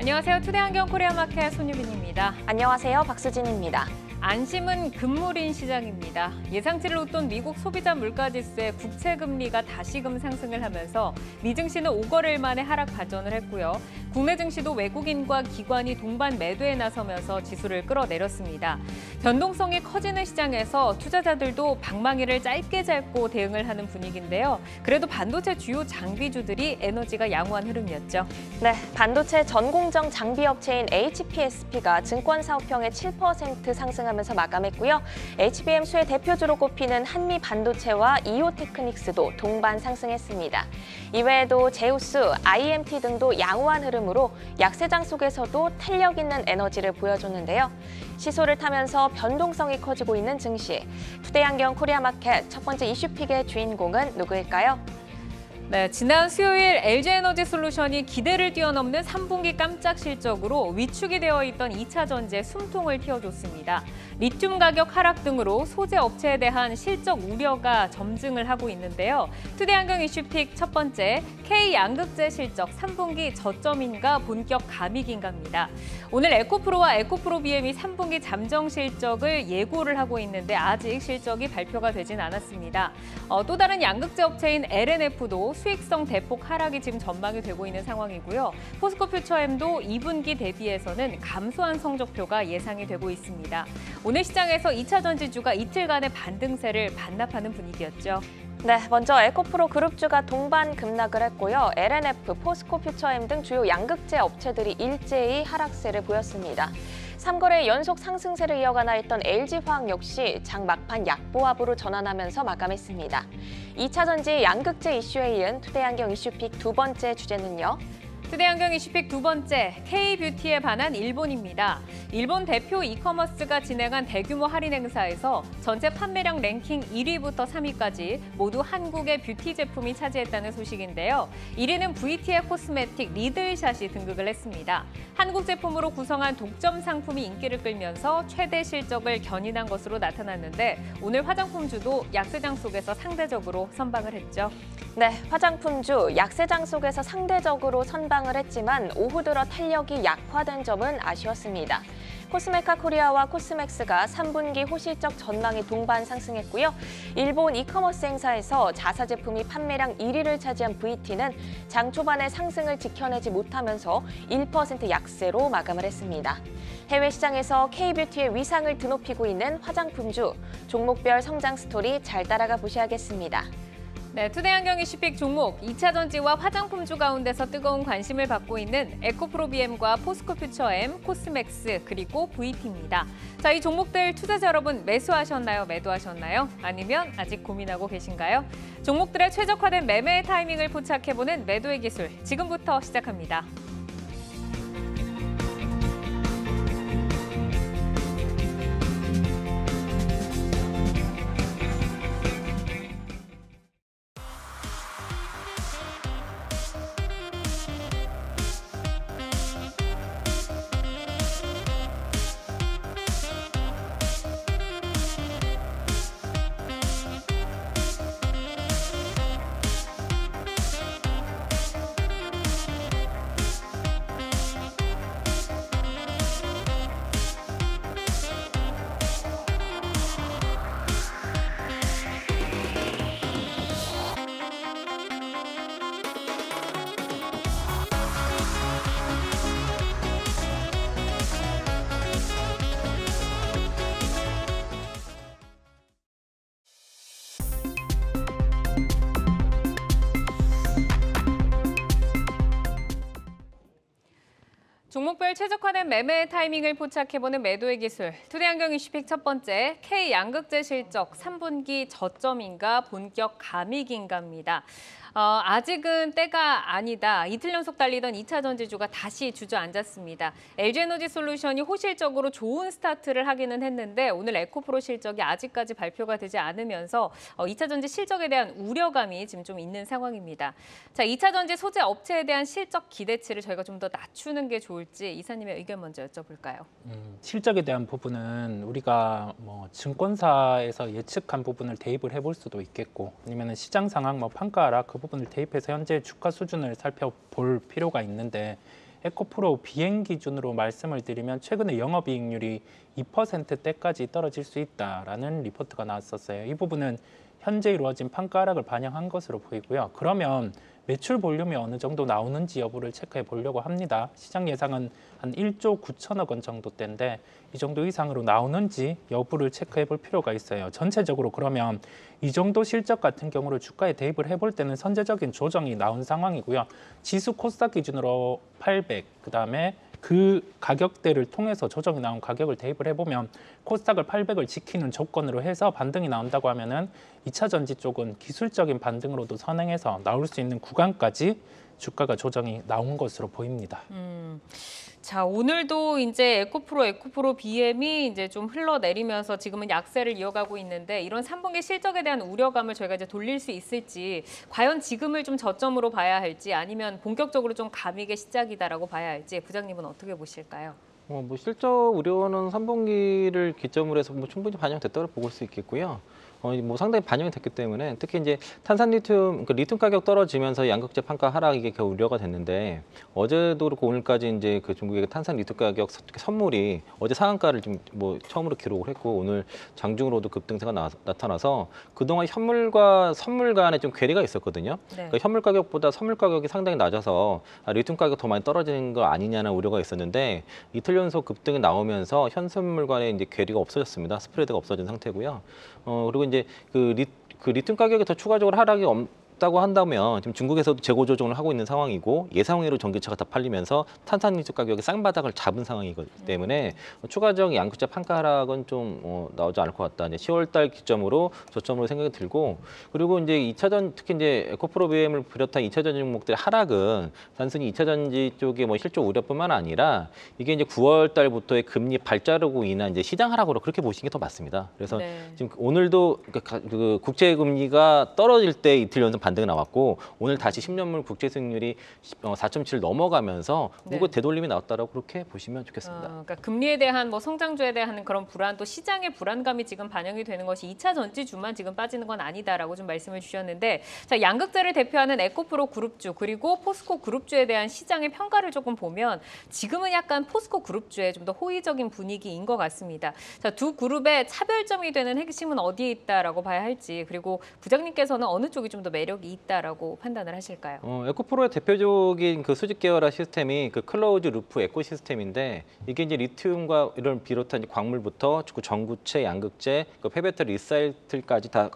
안녕하세요. 투데이안경 코리아마켓 손유빈입니다. 안녕하세요. 박수진입니다. 안심은 금물인 시장입니다. 예상치를 웃돈 미국 소비자 물가지수의 국채 금리가 다시금 상승을 하면서 미 증시는 5거래일 만에 하락 반전을 했고요. 국내 증시도 외국인과 기관이 동반 매도에 나서면서 지수를 끌어내렸습니다. 변동성이 커지는 시장에서 투자자들도 방망이를 짧게 잡고 대응을 하는 분위기인데요. 그래도 반도체 주요 장비주들이 에너지가 양호한 흐름이었죠. 네, 반도체 전공정 장비 업체인 HPSP가 증권사업평에 7% 상승하면서 마감했고요. HBM 수의 대표주로 꼽히는 한미 반도체와 이오테크닉스도 동반 상승했습니다. 이외에도 제우스, IMT 등도 양호한 흐름으로 약세장 속에서도 탄력 있는 에너지를 보여줬는데요. 시소를 타면서 변동성이 커지고 있는 증시. 투데이안경 코리아마켓 첫 번째 이슈픽의 주인공은 누구일까요? 네, 지난 수요일 LG에너지솔루션이 기대를 뛰어넘는 3분기 깜짝 실적으로 위축이 되어 있던 2차 전지에 숨통을 틔워줬습니다. 리튬 가격 하락 등으로 소재 업체에 대한 실적 우려가 점증을 하고 있는데요. 투데이안경 이슈픽 첫 번째, K양극재 실적 3분기 저점인가 본격 감익인가입니다. 오늘 에코프로와 에코프로 BM이 3분기 잠정 실적을 예고를 하고 있는데 아직 실적이 발표가 되진 않았습니다. 또 다른 양극재 업체인 LNF도 수익성 대폭 하락이 지금 전망이 되고 있는 상황이고요. 포스코 퓨처엠도 2분기 대비해서는 감소한 성적표가 예상이 되고 있습니다. 오늘 시장에서 2차 전지주가 이틀간의 반등세를 반납하는 분위기였죠. 네, 먼저 에코프로 그룹주가 동반 급락을 했고요. LNF, 포스코 퓨처엠 등 주요 양극재 업체들이 일제히 하락세를 보였습니다. 3거래 연속 상승세를 이어가나 했던 LG화학 역시 장 막판 약보합으로 전환하면서 마감했습니다. 2차 전지 양극재 이슈에 이은 투데이안경 이슈픽 두 번째 주제는요. 투데이안경 이슈픽 두 번째, K뷰티에 반한 일본입니다. 일본 대표 이커머스가 진행한 대규모 할인 행사에서 전체 판매량 랭킹 1위부터 3위까지 모두 한국의 뷰티 제품이 차지했다는 소식인데요. 1위는 VT의 코스메틱 리들샷이 등극을 했습니다. 한국 제품으로 구성한 독점 상품이 인기를 끌면서 최대 실적을 견인한 것으로 나타났는데 오늘 화장품주도 약세장 속에서 상대적으로 선방을 했죠. 네, 화장품주 약세장 속에서 상대적으로 선방을 했지만 오후 들어 탄력이 약화된 점은 아쉬웠습니다. 코스메카 코리아와 코스맥스가 3분기 호실적 전망이 동반 상승했고요. 일본 이커머스 행사에서 자사 제품이 판매량 1위를 차지한 VT는 장 초반에 상승을 지켜내지 못하면서 1% 약세로 마감을 했습니다. 해외 시장에서 K뷰티의 위상을 드높이고 있는 화장품주, 종목별 성장 스토리 잘 따라가 보셔야겠습니다. 네, 투데이안경 이슈픽 종목 2차 전지와 화장품주 가운데서 뜨거운 관심을 받고 있는 에코프로 BM과 포스코 퓨처엠, 코스맥스 그리고 VT입니다. 자, 이 종목들 투자자 여러분 매수하셨나요? 매도하셨나요? 아니면 아직 고민하고 계신가요? 종목들의 최적화된 매매 타이밍을 포착해보는 매도의 기술 지금부터 시작합니다. 종목별 최적화된 매매 타이밍을 포착해보는 매도의 기술. 투데이안경 이슈픽 첫 번째, K양극재 실적 3분기 저점인가 본격 감익인가입니다. 아직은 때가 아니다. 이틀 연속 달리던 2차 전지주가 다시 주저앉았습니다. LG에너지솔루션이 호실적으로 좋은 스타트를 하기는 했는데 오늘 에코프로 실적이 아직까지 발표가 되지 않으면서 2차 전지 실적에 대한 우려감이 지금 좀 있는 상황입니다. 자, 2차 전지 소재 업체에 대한 실적 기대치를 저희가 좀 더 낮추는 게 좋을지 이사님의 의견 먼저 여쭤볼까요? 실적에 대한 부분은 우리가 증권사에서 예측한 부분을 대입을 해볼 수도 있겠고 아니면 시장 상황, 판가락 그 부분을 대입해서 현재 주가 수준을 살펴볼 필요가 있는데 에코프로 비행 기준으로 말씀을 드리면 최근에 영업이익률이 2%대까지 떨어질 수 있다라는 리포트가 나왔었어요. 이 부분은 현재 이루어진 판가 하락을 반영한 것으로 보이고요. 그러면 매출 볼륨이 어느 정도 나오는지 여부를 체크해 보려고 합니다. 시장 예상은 한 1조 9천억 원 정도대인데 이 정도 이상으로 나오는지 여부를 체크해 볼 필요가 있어요. 전체적으로 그러면 이 정도 실적 같은 경우를 주가에 대입을 해볼 때는 선제적인 조정이 나온 상황이고요. 지수 코스닥 기준으로 800, 그다음에 그 가격대를 통해서 조정이 나온 가격을 대입을 해보면 코스닥을 800을 지키는 조건으로 해서 반등이 나온다고 하면은 2차 전지 쪽은 기술적인 반등으로도 선행해서 나올 수 있는 구간까지 주가가 조정이 나온 것으로 보입니다. 자, 오늘도 이제 에코프로 BM이 이제 좀 흘러내리면서 지금은 약세를 이어가고 있는데 이런 3분기 실적에 대한 우려감을 저희가 이제 돌릴 수 있을지, 과연 지금을 좀 저점으로 봐야 할지 아니면 본격적으로 좀 가미의 시작이다라고 봐야 할지 부장님은 어떻게 보실까요? 뭐 실적 우려는 3분기를 기점으로 해서 뭐 충분히 반영됐다고 볼 수 있겠고요. 뭐 상당히 반영이 됐기 때문에 특히 이제 탄산 리튬, 리튬 가격 떨어지면서 양극재 판가 하락 이게 겨우 우려가 됐는데 어제도 그렇고 오늘까지 이제 그 중국의 탄산 리튬 가격 선물이 어제 상한가를 좀 뭐 처음으로 기록을 했고 오늘 장중으로도 급등세가 나타나서 그동안 현물과 선물 간에 좀 괴리가 있었거든요. 네. 그러니까 현물 가격보다 선물 가격이 상당히 낮아서 리튬 가격 더 많이 떨어지는 거 아니냐는 우려가 있었는데 이틀 연속 급등이 나오면서 현선물 간의 이제 괴리가 없어졌습니다. 스프레드가 없어진 상태고요. 그리고 이제 그 리튬 가격이 더 추가적으로 하락이 없다고 한다면 지금 중국에서도 재고 조정을 하고 있는 상황이고 예상외로 전기차가 다 팔리면서 탄산 리튬 가격이 쌍바닥을 잡은 상황이기 때문에 추가적 양극재 판가 하락은 좀 나오지 않을 것 같다. 이제 10월달 기점으로 저점으로 생각이 들고 그리고 이제 2차전 특히 이제 에코프로 BM을 비롯한 2차전 종목들의 하락은 단순히 2차전지 쪽의 뭐 실적 우려뿐만 아니라 이게 이제 9월달부터의 금리 발자르고 인한 이제 시장 하락으로 그렇게 보시는 게 더 맞습니다. 그래서 네. 지금 오늘도 그 국채 금리가 떨어질 때 이틀 연속 반등이 나왔고 오늘 다시 10년물 국채 수익률이 4.7 넘어가면서 네. 이거 되돌림이 나왔다라고 그렇게 보시면 좋겠습니다. 그러니까 금리에 대한 뭐 성장주에 대한 그런 불안, 또 시장의 불안감이 지금 반영이 되는 것이 2차 전지주만 지금 빠지는 건 아니다라고 좀 말씀을 주셨는데, 자, 양극재를 대표하는 에코프로 그룹주 그리고 포스코 그룹주에 대한 시장의 평가를 조금 보면 지금은 약간 포스코 그룹주에 좀 더 호의적인 분위기인 것 같습니다. 자, 두 그룹의 차별점이 되는 핵심은 어디에 있다라고 봐야 할지, 그리고 부장님께서는 어느 쪽이 좀 더 매력이 있다라고 판단을 하실까요? 에코프로의 대표적인 그 수직 계열화 시스템이 그 클로우즈 루프 에코 시스템인데 이게 이제 리튬과 이런 비롯한 이제 광물부터 전구체, 양극재, 그 폐배터리, 리사이클까지 다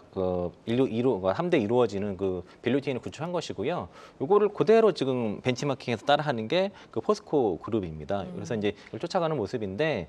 함대 이루어지는 그 밸류체인을 구축한 것이고요. 이거를 그대로 지금 벤치마킹해서 따라하는 게 그 포스코 그룹입니다. 그래서 이제 이걸 쫓아가는 모습인데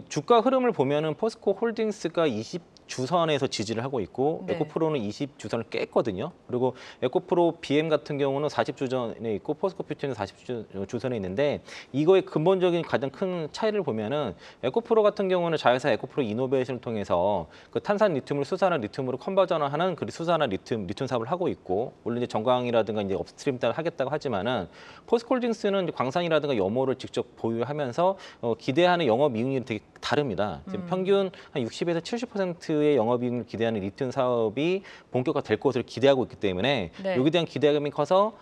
주가 흐름을 보면은 포스코 홀딩스가 20주선에서 지지를 하고 있고 네. 에코프로는 20주선을 깼거든요. 그리고 에코프로 BM 같은 경우는 40주선에 있고 포스코 퓨처는 40주선에 있는데 이거의 근본적인 가장 큰 차이를 보면은 에코프로 같은 경우는 자회사 에코프로 이노베이션을 통해서 그 탄산 리튬을 수산화 리튬으로 컨버전하는 그 수산화 리튬 사업을 하고 있고 물론 이제 정광이라든가 이제 업스트림 따라 하겠다고 하지만은 포스코홀딩스는 광산이라든가 염호를 직접 보유하면서 기대하는 영업이익률이 되게 다릅니다. 지금 평균 한 60에서 70%의 영업이익률 기대하는 리튬 사업이 본격화 될 것으로 기대하고 있기 때문에 네. 여기에 대한 기대감이 커서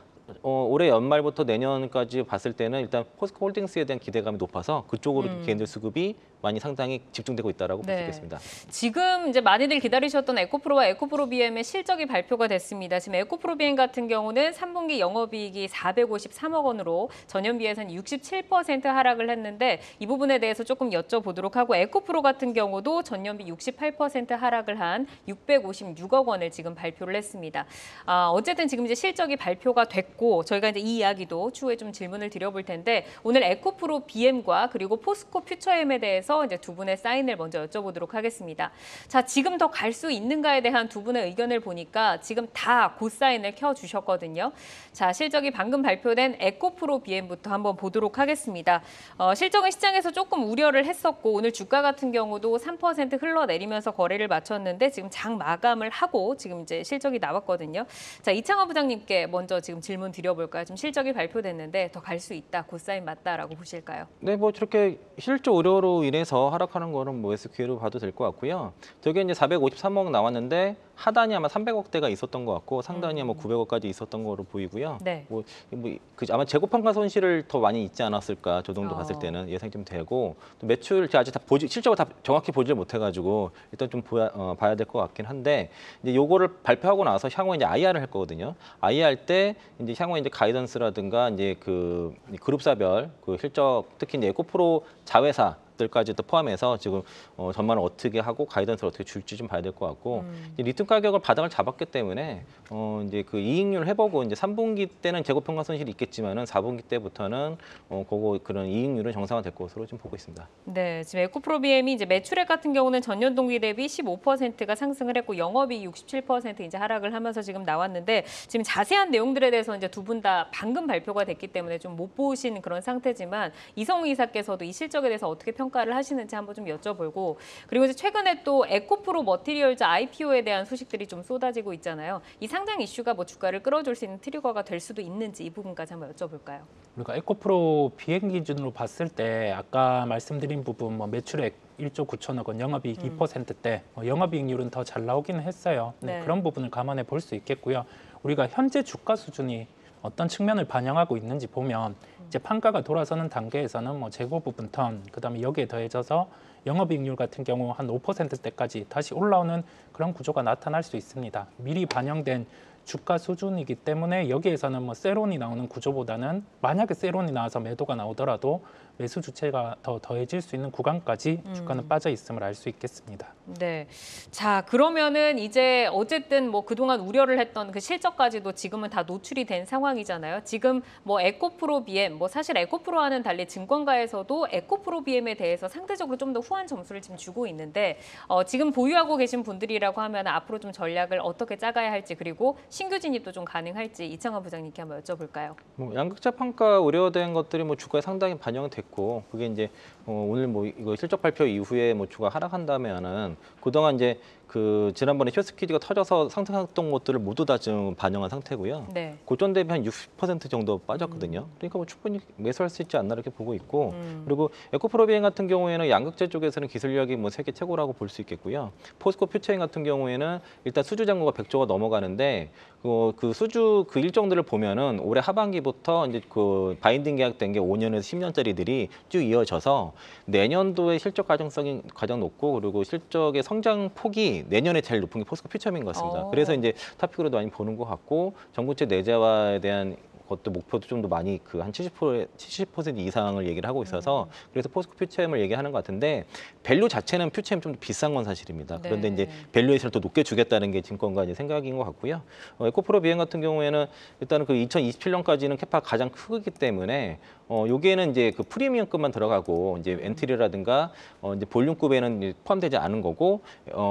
올해 연말부터 내년까지 봤을 때는 일단 포스코 홀딩스에 대한 기대감이 높아서 그쪽으로 개인들 수급이 많이 상당히 집중되고 있다라고 볼 수 있겠습니다. 지금 이제 많이들 기다리셨던 에코프로와 에코프로 BM의 실적이 발표가 됐습니다. 지금 에코프로 BM 같은 경우는 3분기 영업이익이 453억 원으로 전년비해서는 67% 하락을 했는데 이 부분에 대해서 조금 여쭤보도록 하고, 에코프로 같은 경우도 전년비 68% 하락을 한 656억 원을 지금 발표를 했습니다. 어쨌든 지금 이제 실적이 발표가 됐고 저희가 이제 이 이야기도 추후에 좀 질문을 드려볼 텐데, 오늘 에코프로 BM과 그리고 포스코 퓨처엠에 대해서 이제 두 분의 사인을 먼저 여쭤보도록 하겠습니다. 자, 지금 더 갈 수 있는가에 대한 두 분의 의견을 보니까 지금 다 고사인을 켜주셨거든요. 자, 실적이 방금 발표된 에코프로 BM부터 한번 보도록 하겠습니다. 실적은 시장에서 조금 우려를 했었고 오늘 주가 같은 경우도 3% 흘러내리면서 거래를 마쳤는데 지금 장 마감을 하고 지금 이제 실적이 나왔거든요. 자, 이창화 부장님께 먼저 지금 질문 드려볼까요? 지금 실적이 발표됐는데 더 갈 수 있다, 고사인 맞다라고 보실까요? 네, 뭐 저렇게 실적 우려로 인해서 하락하는 거는 뭐 SQ로 봐도 될 것 같고요. 저게 이제 453억 나왔는데 하단이 아마 300억대가 있었던 것 같고 상단이 아마 900억까지 있었던 거로 보이고요. 네. 아마 재고평가 손실을 더 많이 있지 않았을까 저 정도 봤을 때는 예상이 좀 되고 또 매출 제가 아직 다 실적을 다 정확히 보지를 못해가지고 일단 좀 봐야 될 것 같긴 한데 이제 요거를 발표하고 나서 향후에 이제 IR을 할 거거든요. IR 할 때 이제 향후에 이제 가이던스라든가 이제 그 그룹사별 그 실적 특히 이제 에코프로 자회사 들까지도 포함해서 지금 전망을 어떻게 하고 가이던스를 어떻게 줄지 좀 봐야 될 것 같고 이제 리튬 가격을 바닥을 잡았기 때문에 이제 그 이익률 회복은 이제 3분기 때는 재고평가 손실이 있겠지만은 4분기 때부터는 그런 이익률은 정상화될 것으로 좀 보고 있습니다. 네, 지금 에코프로비엠이 이제 매출액 같은 경우는 전년 동기 대비 15%가 상승을 했고 영업이익 67% 이제 하락을 하면서 지금 나왔는데 지금 자세한 내용들에 대해서 이제 두 분 다 방금 발표가 됐기 때문에 좀 못 보신 그런 상태지만 이성우 이사께서도 이 실적에 대해서 어떻게 평가를 하시는지 한번 좀 여쭤보고 그리고 이제 최근에 또 에코프로 머티리얼즈 IPO에 대한 소식들이 좀 쏟아지고 있잖아요. 이 상장 이슈가 뭐 주가를 끌어줄 수 있는 트리거가 될 수도 있는지 이 부분까지 한번 여쭤볼까요? 우리가 에코프로 비행 기준으로 봤을 때 아까 말씀드린 부분 매출액 1조 9천억 원, 영업이익 2%대, 영업이익률은 더 잘 나오기는 했어요. 네. 그런 부분을 감안해 볼 수 있겠고요. 우리가 현재 주가 수준이 어떤 측면을 반영하고 있는지 보면 이제 판가가 돌아서는 단계에서는 재고 부분 턴, 그다음에 여기에 더해져서 영업이익률 같은 경우 한 5%대까지 다시 올라오는 그런 구조가 나타날 수 있습니다. 미리 반영된 주가 수준이기 때문에 여기에서는 세론이 나오는 구조보다는 만약에 세론이 나와서 매도가 나오더라도 매수 주체가 더 더해질 수 있는 구간까지 주가는 빠져 있음을 알 수 있겠습니다. 네. 자, 그러면은 이제 어쨌든 그동안 우려를 했던 그 실적까지도 지금은 다 노출이 된 상황이잖아요. 지금 에코프로 BM, 사실 에코프로와는 달리 증권가에서도 에코프로 BM에 대해서 상대적으로 좀 더 후한 점수를 지금 주고 있는데 지금 보유하고 계신 분들이라고 하면 앞으로 좀 전략을 어떻게 짜가야 할지 그리고 신규 진입도 좀 가능할지 이창환 부장님께 한번 여쭤볼까요? 양극재 평가 우려된 것들이 주가에 상당히 반영이 됐고 그게 이제 오늘 이거 실적 발표 이후에 주가 하락한다면은 그동안 이제 지난번에 쇼스퀴즈가 터져서 상승했던 것들을 모두 다 지금 반영한 상태고요. 네. 고점 대비 한 60% 정도 빠졌거든요. 그러니까 충분히 매수할 수 있지 않나 이렇게 보고 있고 그리고 에코프로비행 같은 경우에는 양극재 쪽에서는 기술력이 세계 최고라고 볼 수 있겠고요. 포스코 퓨처인 같은 경우에는 일단 수주 잔고가 100조가 넘어가는데 그 수주 그 일정들을 보면은 올해 하반기부터 이제 그 바인딩 계약된 게 5년에서 10년짜리들이 쭉 이어져서 내년도의 실적 가정성이 가장 높고 그리고 실적의 성장 폭이 내년에 제일 높은 게 포스코 퓨처인 것 같습니다. 그래서 이제 토픽으로도 많이 보는 것 같고 정부채 내재화에 대한 것도 목표도 좀 더 많이 한 70% 이상을 얘기를 하고 있어서 그래서 포스코 퓨처엠을 얘기하는 것 같은데 밸류 자체는 퓨처엠 좀 더 비싼 건 사실입니다. 네. 그런데 이제 밸류에이션을 더 높게 주겠다는 게 증권가 이제 생각인 것 같고요. 에코프로 비행 같은 경우에는 일단은 그 2027년까지는 캐파가 가장 크기 때문에 여기에는 이제 그 프리미엄급만 들어가고 이제 엔트리라든가 이제 볼륨급에는 이제 포함되지 않은 거고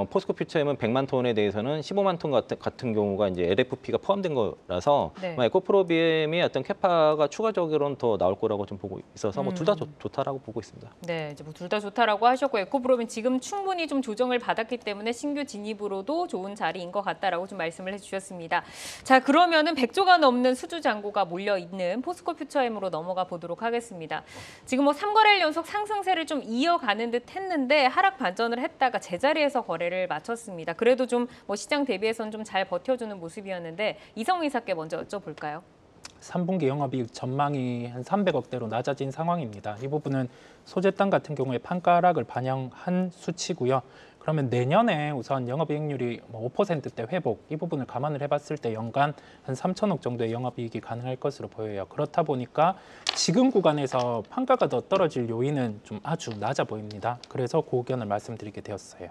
포스코 퓨처엠은 100만 톤에 대해서는 15만 톤 같은 경우가 이제 LFP가 포함된 거라서 네. 에코프로 BM의 어떤 캐파가 추가적으로는 더 나올 거라고 좀 보고 있어서 둘 다 좋다라고 보고 있습니다. 네, 이제 둘 다 좋다라고 하셨고 에코프로는 지금 충분히 좀 조정을 받았기 때문에 신규 진입으로도 좋은 자리인 것 같다라고 좀 말씀을 해주셨습니다. 자, 그러면은 100조가 넘는 수주 잔고가 몰려 있는 포스코 퓨처엠으로 넘어가 보도록 하겠습니다. 지금 3거래일 연속 상승세를 좀 이어가는 듯 했는데 하락 반전을 했다가 제자리에서 거래를 마쳤습니다. 그래도 좀 시장 대비해서는 좀 잘 버텨주는 모습이었는데 이성우 이사께 먼저 여쭤볼까요? 3분기 영업이익 전망이 한 300억대로 낮아진 상황입니다. 이 부분은 소재당 같은 경우에 판가 하락을 반영한 수치고요. 그러면 내년에 우선 영업이익률이 5%대 회복, 이 부분을 감안을 해봤을 때 연간 한 3천억 정도의 영업이익이 가능할 것으로 보여요. 그렇다 보니까 지금 구간에서 판가가 더 떨어질 요인은 좀 아주 낮아 보입니다. 그래서 그 의견을 말씀드리게 되었어요.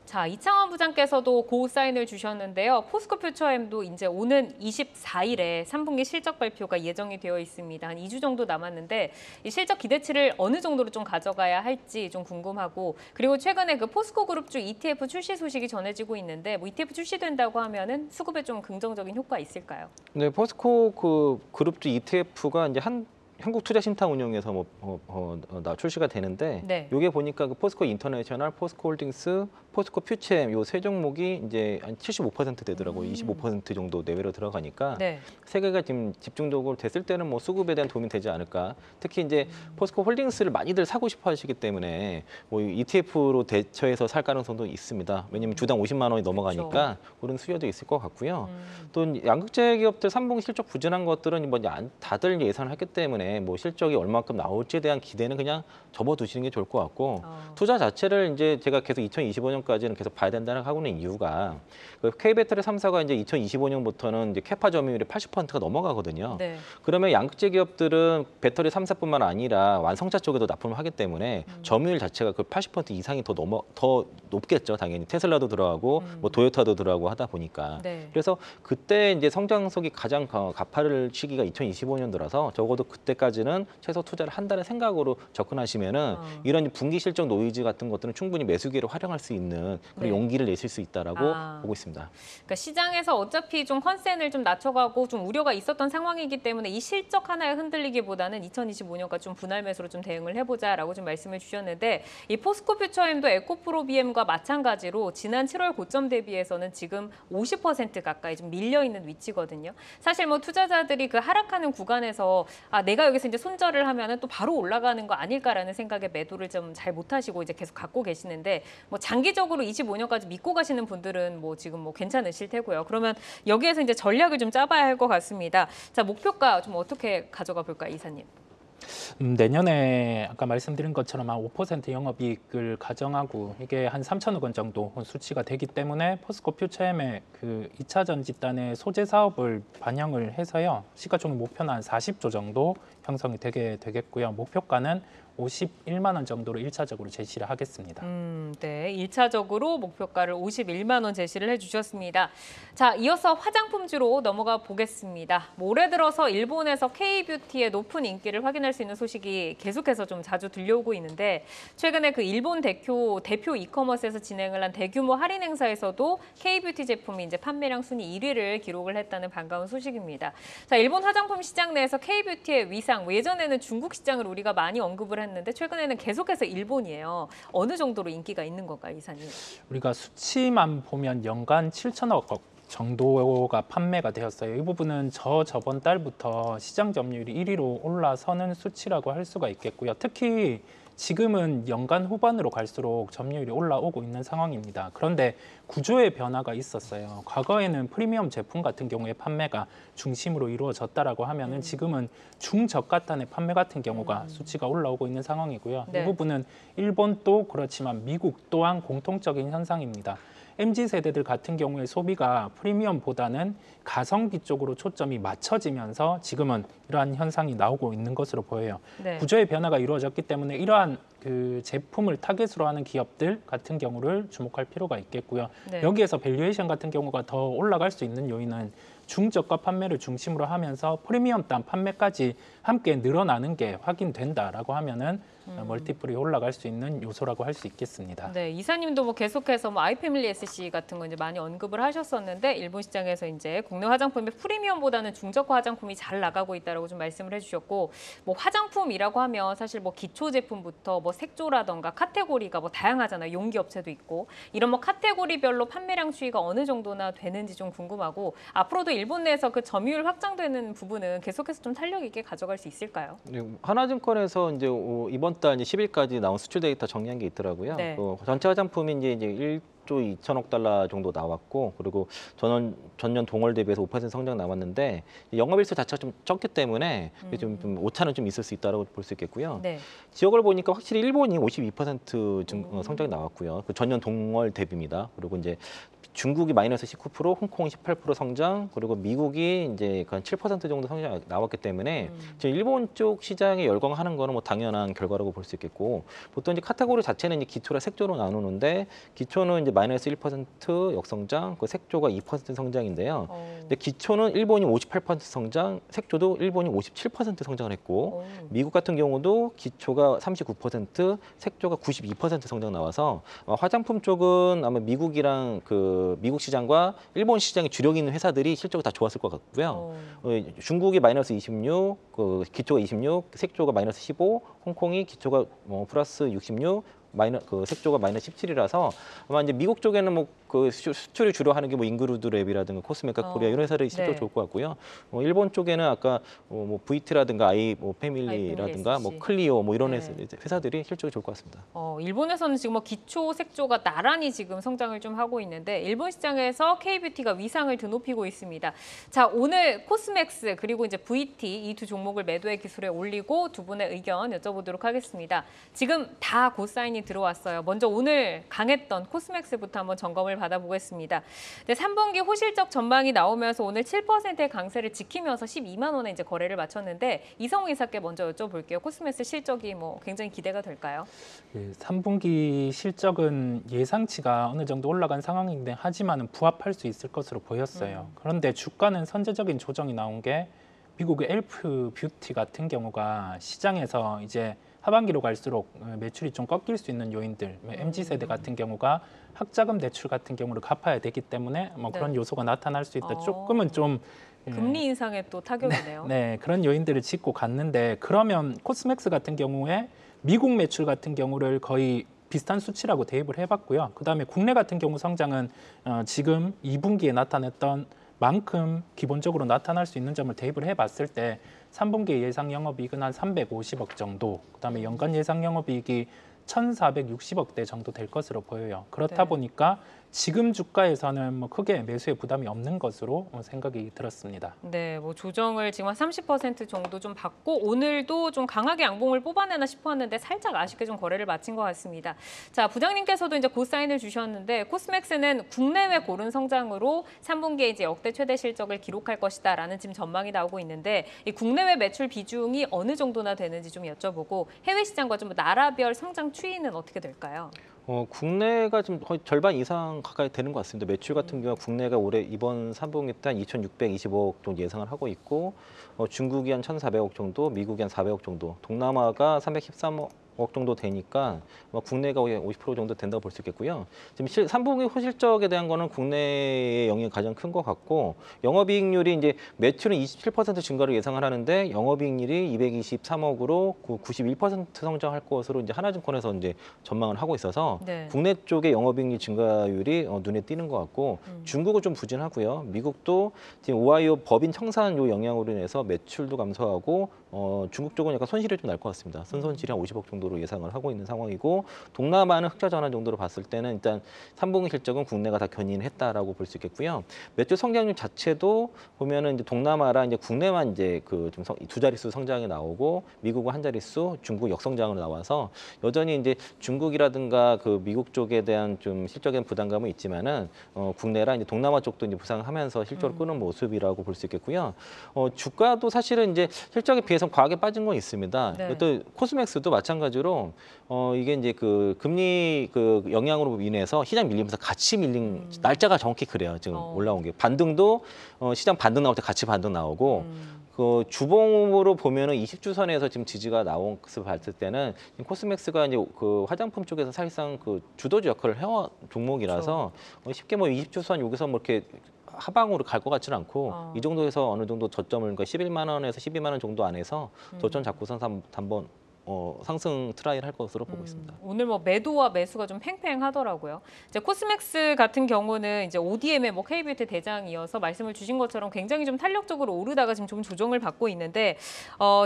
자, 이창환 부장께서도 고 사인을 주셨는데요. 포스코 퓨처엠도 이제 오는 24일에 3분기 실적 발표가 예정이 되어 있습니다. 한 2주 정도 남았는데 이 실적 기대치를 어느 정도로 좀 가져가야 할지 좀 궁금하고 그리고 최근에 그 포스코 그룹주 ETF 출시 소식이 전해지고 있는데 ETF 출시된다고 하면은 수급에 좀 긍정적인 효과 있을까요? 네, 포스코 그룹주 ETF가 이제 한 한국투자신탁운용에서 출시가 되는데 네. 이게 보니까 그 포스코 인터내셔널, 포스코 홀딩스, 포스코 퓨체엠 요 세 종목이 이제 한 75% 되더라고요. 25% 정도 내외로 들어가니까 네. 세 개가 지금 집중적으로 됐을 때는 뭐 수급에 대한 도움이 되지 않을까. 특히 이제 포스코 홀딩스를 많이들 사고 싶어 하시기 때문에 뭐 ETF로 대처해서 살 가능성도 있습니다. 왜냐하면 주당 50만 원이 넘어가니까 그런 수요도 있을 것 같고요. 또 양극재 기업들 3분기 실적 부진한 것들은 뭐 다들 예상을 했기 때문에 뭐 실적이 얼마만큼 나올지에 대한 기대는 그냥 접어두시는 게 좋을 것 같고 투자 자체를 이제 제가 계속 2025년까지는 계속 봐야 된다는 하고 있는 이유가 그 K배터리 3사가 이제 2025년부터는 이제 캐파 점유율이 80%가 넘어가거든요. 네. 그러면 양극재 기업들은 배터리 3사뿐만 아니라 완성차 쪽에도 납품을 하기 때문에 점유율 자체가 그 80% 이상이 더 높겠죠. 당연히 테슬라도 들어가고 뭐 도요타도 들어가고 하다 보니까. 네. 그래서 그때 이제 성장속이 가장 가파를 시기가 2025년도라서 적어도 그때까지는 최소 투자를 한다는 생각으로 접근하시면은 이런 분기 실적 노이즈 같은 것들은 충분히 매수기를 활용할 수 있는 그런 네. 용기를 내실 수 있다라고 보고 있습니다. 그러니까 시장에서 어차피 좀 컨센을 좀 낮춰가고 좀 우려가 있었던 상황이기 때문에 이 실적 하나에 흔들리기보다는 2025년까지 좀 분할 매수로 좀 대응을 해보자라고 좀 말씀을 주셨는데 이 포스코 퓨처엠도 에코프로 BM과 마찬가지로 지난 7월 고점 대비해서는 지금 50% 가까이 좀 밀려 있는 위치거든요. 사실 뭐 투자자들이 그 하락하는 구간에서 내가 여기서 이제 손절을 하면은 또 바로 올라가는 거 아닐까라는 생각에 매도를 좀 잘 못하시고 이제 계속 갖고 계시는데 뭐 장기적으로 25년까지 믿고 가시는 분들은 뭐 지금 뭐 괜찮으실 테고요. 그러면 여기에서 이제 전략을 좀 짜봐야 할 것 같습니다. 자, 목표가 좀 어떻게 가져가 볼까요, 이사님? 내년에 아까 말씀드린 것처럼 한 5% 영업이익을 가정하고 이게 한 3천억 원 정도 수치가 되기 때문에 포스코 퓨처엠의 그 2차 전지단의 소재 사업을 반영을 해서요. 시가총액 목표는 한 40조 정도 형성이 되겠고요. 목표가는 51만 원 정도로 1차적으로 제시를 하겠습니다. 네, 1차적으로 목표가를 51만 원 제시를 해주셨습니다. 자, 이어서 화장품주로 넘어가 보겠습니다. 올해 들어서 일본에서 K뷰티의 높은 인기를 확인할 수 있는 소식이 계속해서 좀 자주 들려오고 있는데 최근에 그 일본 대표 이커머스에서 진행을 한 대규모 할인 행사에서도 K뷰티 제품이 이제 판매량 순위 1위를 기록을 했다는 반가운 소식입니다. 자, 일본 화장품 시장 내에서 K뷰티의 위상, 예전에는 중국 시장을 우리가 많이 언급을 했는데 최근에는 계속해서 일본이에요. 어느 정도로 인기가 있는 건가요, 이사님? 우리가 수치만 보면 연간 7천억 정도가 판매가 되었어요. 이 부분은 저번 달부터 시장 점유율이 1위로 올라서는 수치라고 할 수가 있겠고요. 특히 지금은 연간 후반으로 갈수록 점유율이 올라오고 있는 상황입니다. 그런데 구조의 변화가 있었어요. 과거에는 프리미엄 제품 같은 경우에 판매가 중심으로 이루어졌다라고 하면은 지금은 중저가단의 판매 같은 경우가 수치가 올라오고 있는 상황이고요. 네. 이 부분은 일본도 그렇지만 미국 또한 공통적인 현상입니다. MZ세대들 같은 경우에 소비가 프리미엄보다는 가성비 쪽으로 초점이 맞춰지면서 지금은 이러한 현상이 나오고 있는 것으로 보여요. 네. 구조의 변화가 이루어졌기 때문에 이러한 그 제품을 타겟으로 하는 기업들 같은 경우를 주목할 필요가 있겠고요. 네. 여기에서 밸류에이션 같은 경우가 더 올라갈 수 있는 요인은 중저가 판매를 중심으로 하면서 프리미엄단 판매까지 함께 늘어나는 게 확인된다라고 하면은 멀티플이 올라갈 수 있는 요소라고 할 수 있겠습니다. 네, 이사님도 뭐 계속해서 뭐 아이패밀리 SC 같은 거 이제 많이 언급을 하셨었는데 일본 시장에서 이제 국내 화장품의 프리미엄보다는 중저가 화장품이 잘 나가고 있다라고 좀 말씀을 해주셨고, 뭐 화장품이라고 하면 사실 뭐 기초 제품부터 뭐 색조라던가 카테고리가 뭐 다양하잖아요. 용기 업체도 있고 이런 뭐 카테고리별로 판매량 추이가 어느 정도나 되는지 좀 궁금하고 앞으로도 일본 내에서 그 점유율 확장되는 부분은 계속해서 좀 탄력 있게 가져갈 수 있을까요? 네, 하나증권에서 이제 이번 달 이제 10일까지 나온 수출 데이터 정리한 게 있더라고요. 네. 전체 화장품이 이제 1조 2천억 달러 정도 나왔고, 그리고 전년 동월 대비해서 5% 성장 나왔는데 영업일수 자체가 좀 적기 때문에 좀 오차는 좀 있을 수 있다고 볼 수 있겠고요. 네. 지역을 보니까 확실히 일본이 52% 성장이 나왔고요. 그 전년 동월 대비입니다. 그리고 이제 중국이 마이너스 19%, 홍콩이 18% 성장, 그리고 미국이 이제 한 7% 정도 성장 나왔기 때문에 지금 일본 쪽 시장에 열광하는 거는 뭐 당연한 결과라고 볼 수 있겠고, 보통 이제 카테고리 자체는 이제 기초라 색조로 나누는데 기초는 이제 마이너스 1% 역성장, 그 색조가 2% 성장인데요. 근데 기초는 일본이 58% 성장, 색조도 일본이 57% 성장을 했고 미국 같은 경우도 기초가 39%, 색조가 92% 성장 나와서 화장품 쪽은 아마 미국이랑 그 미국 시장과 일본 시장에 주력 있는 회사들이 실적이 다 좋았을 것 같고요. 중국이 마이너스 26, 그 기초가 26, 색조가 마이너스 15, 홍콩이 기초가 플러스 66, 그 색조가 마이너스 17이라서 아마 이제 미국 쪽에는 뭐 그 수출이 주로 하는 게 뭐 잉그루드 랩이라든가 코스메카 코리아 이런 회사들이 실적 좋을 것 같고요. 일본 쪽에는 아까 뭐 VT라든가 패밀리라든가 뭐 클리오 뭐 이런 회사들이 실적이 좋을 것 같습니다. 일본에서는 지금 뭐 기초 색조가 나란히 지금 성장을 좀 하고 있는데 일본 시장에서 K뷰티가 위상을 드높이고 있습니다. 자, 오늘 코스맥스 그리고 이제 VT 이 두 종목을 매도의 기술에 올리고 두 분의 의견 여쭤보도록 하겠습니다. 지금 다 고사인이 들어왔어요. 먼저 오늘 강했던 코스맥스부터 한번 점검을 받아보겠습니다. 네, 3분기 호실적 전망이 나오면서 오늘 7%의 강세를 지키면서 12만 원에 이제 거래를 마쳤는데 이성우 이사께 먼저 여쭤볼게요. 코스맥스 실적이 뭐 굉장히 기대가 될까요? 예, 3분기 실적은 예상치가 어느 정도 올라간 상황인데 하지만은 부합할 수 있을 것으로 보였어요. 그런데 주가는 선제적인 조정이 나온 게 미국의 엘프 뷰티 같은 경우가 시장에서 이제 하반기로 갈수록 매출이 좀 꺾일 수 있는 요인들, MZ세대 같은 경우가 학자금 대출 같은 경우를 갚아야 되기 때문에 뭐 그런 요소가 나타날 수 있다. 조금은 좀 금리 인상에 또 타격이네요. 네, 그런 요인들을 짚고 갔는데 그러면 코스맥스 같은 경우에 미국 매출 같은 경우를 거의 비슷한 수치라고 대입을 해봤고요. 그다음에 국내 같은 경우 성장은 지금 2분기에 나타냈던 만큼 기본적으로 나타날 수 있는 점을 대입을 해봤을 때 3분기 예상 영업이익은 한 350억 정도, 그다음에 연간 예상 영업이익이 1,460억대 정도 될 것으로 보여요. 그렇다 보니까 지금 주가에서는 뭐 크게 매수의 부담이 없는 것으로 생각이 들었습니다. 네, 뭐 조정을 지금 한 30% 정도 좀 받고 오늘도 좀 강하게 양봉을 뽑아내나 싶었는데 살짝 아쉽게 좀 거래를 마친 것 같습니다. 자, 부장님께서도 이제 고사인을 주셨는데 코스맥스는 국내외 고른 성장으로 3분기에 이제 역대 최대 실적을 기록할 것이다라는 지금 전망이 나오고 있는데 이 국내외 매출 비중이 어느 정도나 되는지 좀 여쭤보고 해외 시장과 좀 나라별 성장 추이는 어떻게 될까요? 국내가 지금 거의 절반 이상 가까이 되는 것 같습니다. 매출 같은 경우 국내가 올해 이번 3분기 때 한 2,625억 정도 예상을 하고 있고 중국이 한 1,400억 정도, 미국이 한 400억 정도, 동남아가 313억 정도 되니까 국내가 50% 정도 된다고 볼 수 있겠고요. 지금 3분기 호실적에 대한 거는 국내의 영향이 가장 큰 것 같고 영업이익률이 이제 매출은 27% 증가를 예상을 하는데 영업이익률이 223억으로 91% 성장할 것으로 이제 하나증권에서 이제 전망을 하고 있어서 국내 쪽의 영업이익률 증가율이 눈에 띄는 것 같고 중국은 좀 부진하고요. 미국도 지금 오하이오 법인 청산 요 영향으로 인해서 매출도 감소하고 중국 쪽은 약간 손실이 좀 날 것 같습니다. 손실이 한 50억 정도로 예상을 하고 있는 상황이고 동남아는 흑자 전환 정도로 봤을 때는 일단 3분기 실적은 국내가 다 견인했다라고 볼 수 있겠고요. 매출 성장률 자체도 보면은 이제 동남아랑 이제 국내만 이제 그 좀 두 자릿수 성장이 나오고 미국은 한 자릿수, 중국 역성장으로 나와서 여전히 이제 중국이라든가 그 미국 쪽에 대한 좀 실적인 부담감은 있지만은 국내랑 이제 동남아 쪽도 이제 부상하면서 실적을 끄는 모습이라고 볼 수 있겠고요. 주가도 사실은 이제 실적에 비해서 과하게 빠진 건 있습니다. 또 코스맥스도 마찬가지로 이게 이제 그 금리 그 영향으로 인해서 시장 밀리면서 같이 밀린 날짜가 정확히 그래요. 지금 올라온 게 반등도 시장 반등 나올 때 같이 반등 나오고 그 주봉으로 보면은 20주선에서 지금 지지가 나온 것을 봤을 때는 코스맥스가 이제 그 화장품 쪽에서 사실상 그 주도주 역할을 해온 종목이라서 쉽게 뭐 20주선 여기서 뭐 이렇게 하방으로 갈 것 같지는 않고 이 정도에서 어느 정도 저점을 그러니까 11만 원에서 12만 원 정도 안에서 저점 잡고선 한번 상승 트라이를 할 것으로 보고 있습니다. 오늘 뭐 매도와 매수가 좀 팽팽하더라고요. 이제 코스맥스 같은 경우는 이제 ODM의 뭐 K뷰티 대장이어서 말씀을 주신 것처럼 굉장히 좀 탄력적으로 오르다가 지금 좀 조정을 받고 있는데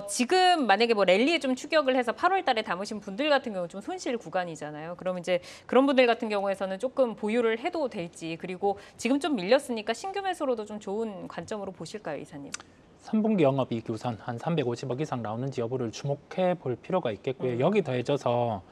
지금 만약에 뭐 랠리에 좀 추격을 해서 8월달에 담으신 분들 같은 경우 좀 손실 구간이잖아요. 그럼 이제 그런 분들 같은 경우에서는 조금 보유를 해도 될지 그리고 지금 좀 밀렸으니까 신규 매수로도 좀 좋은 관점으로 보실까요, 이사님? 3분기 영업이익이 우선 한 350억 이상 나오는지 여부를 주목해 볼 필요가 있겠고요. 여기 더해져서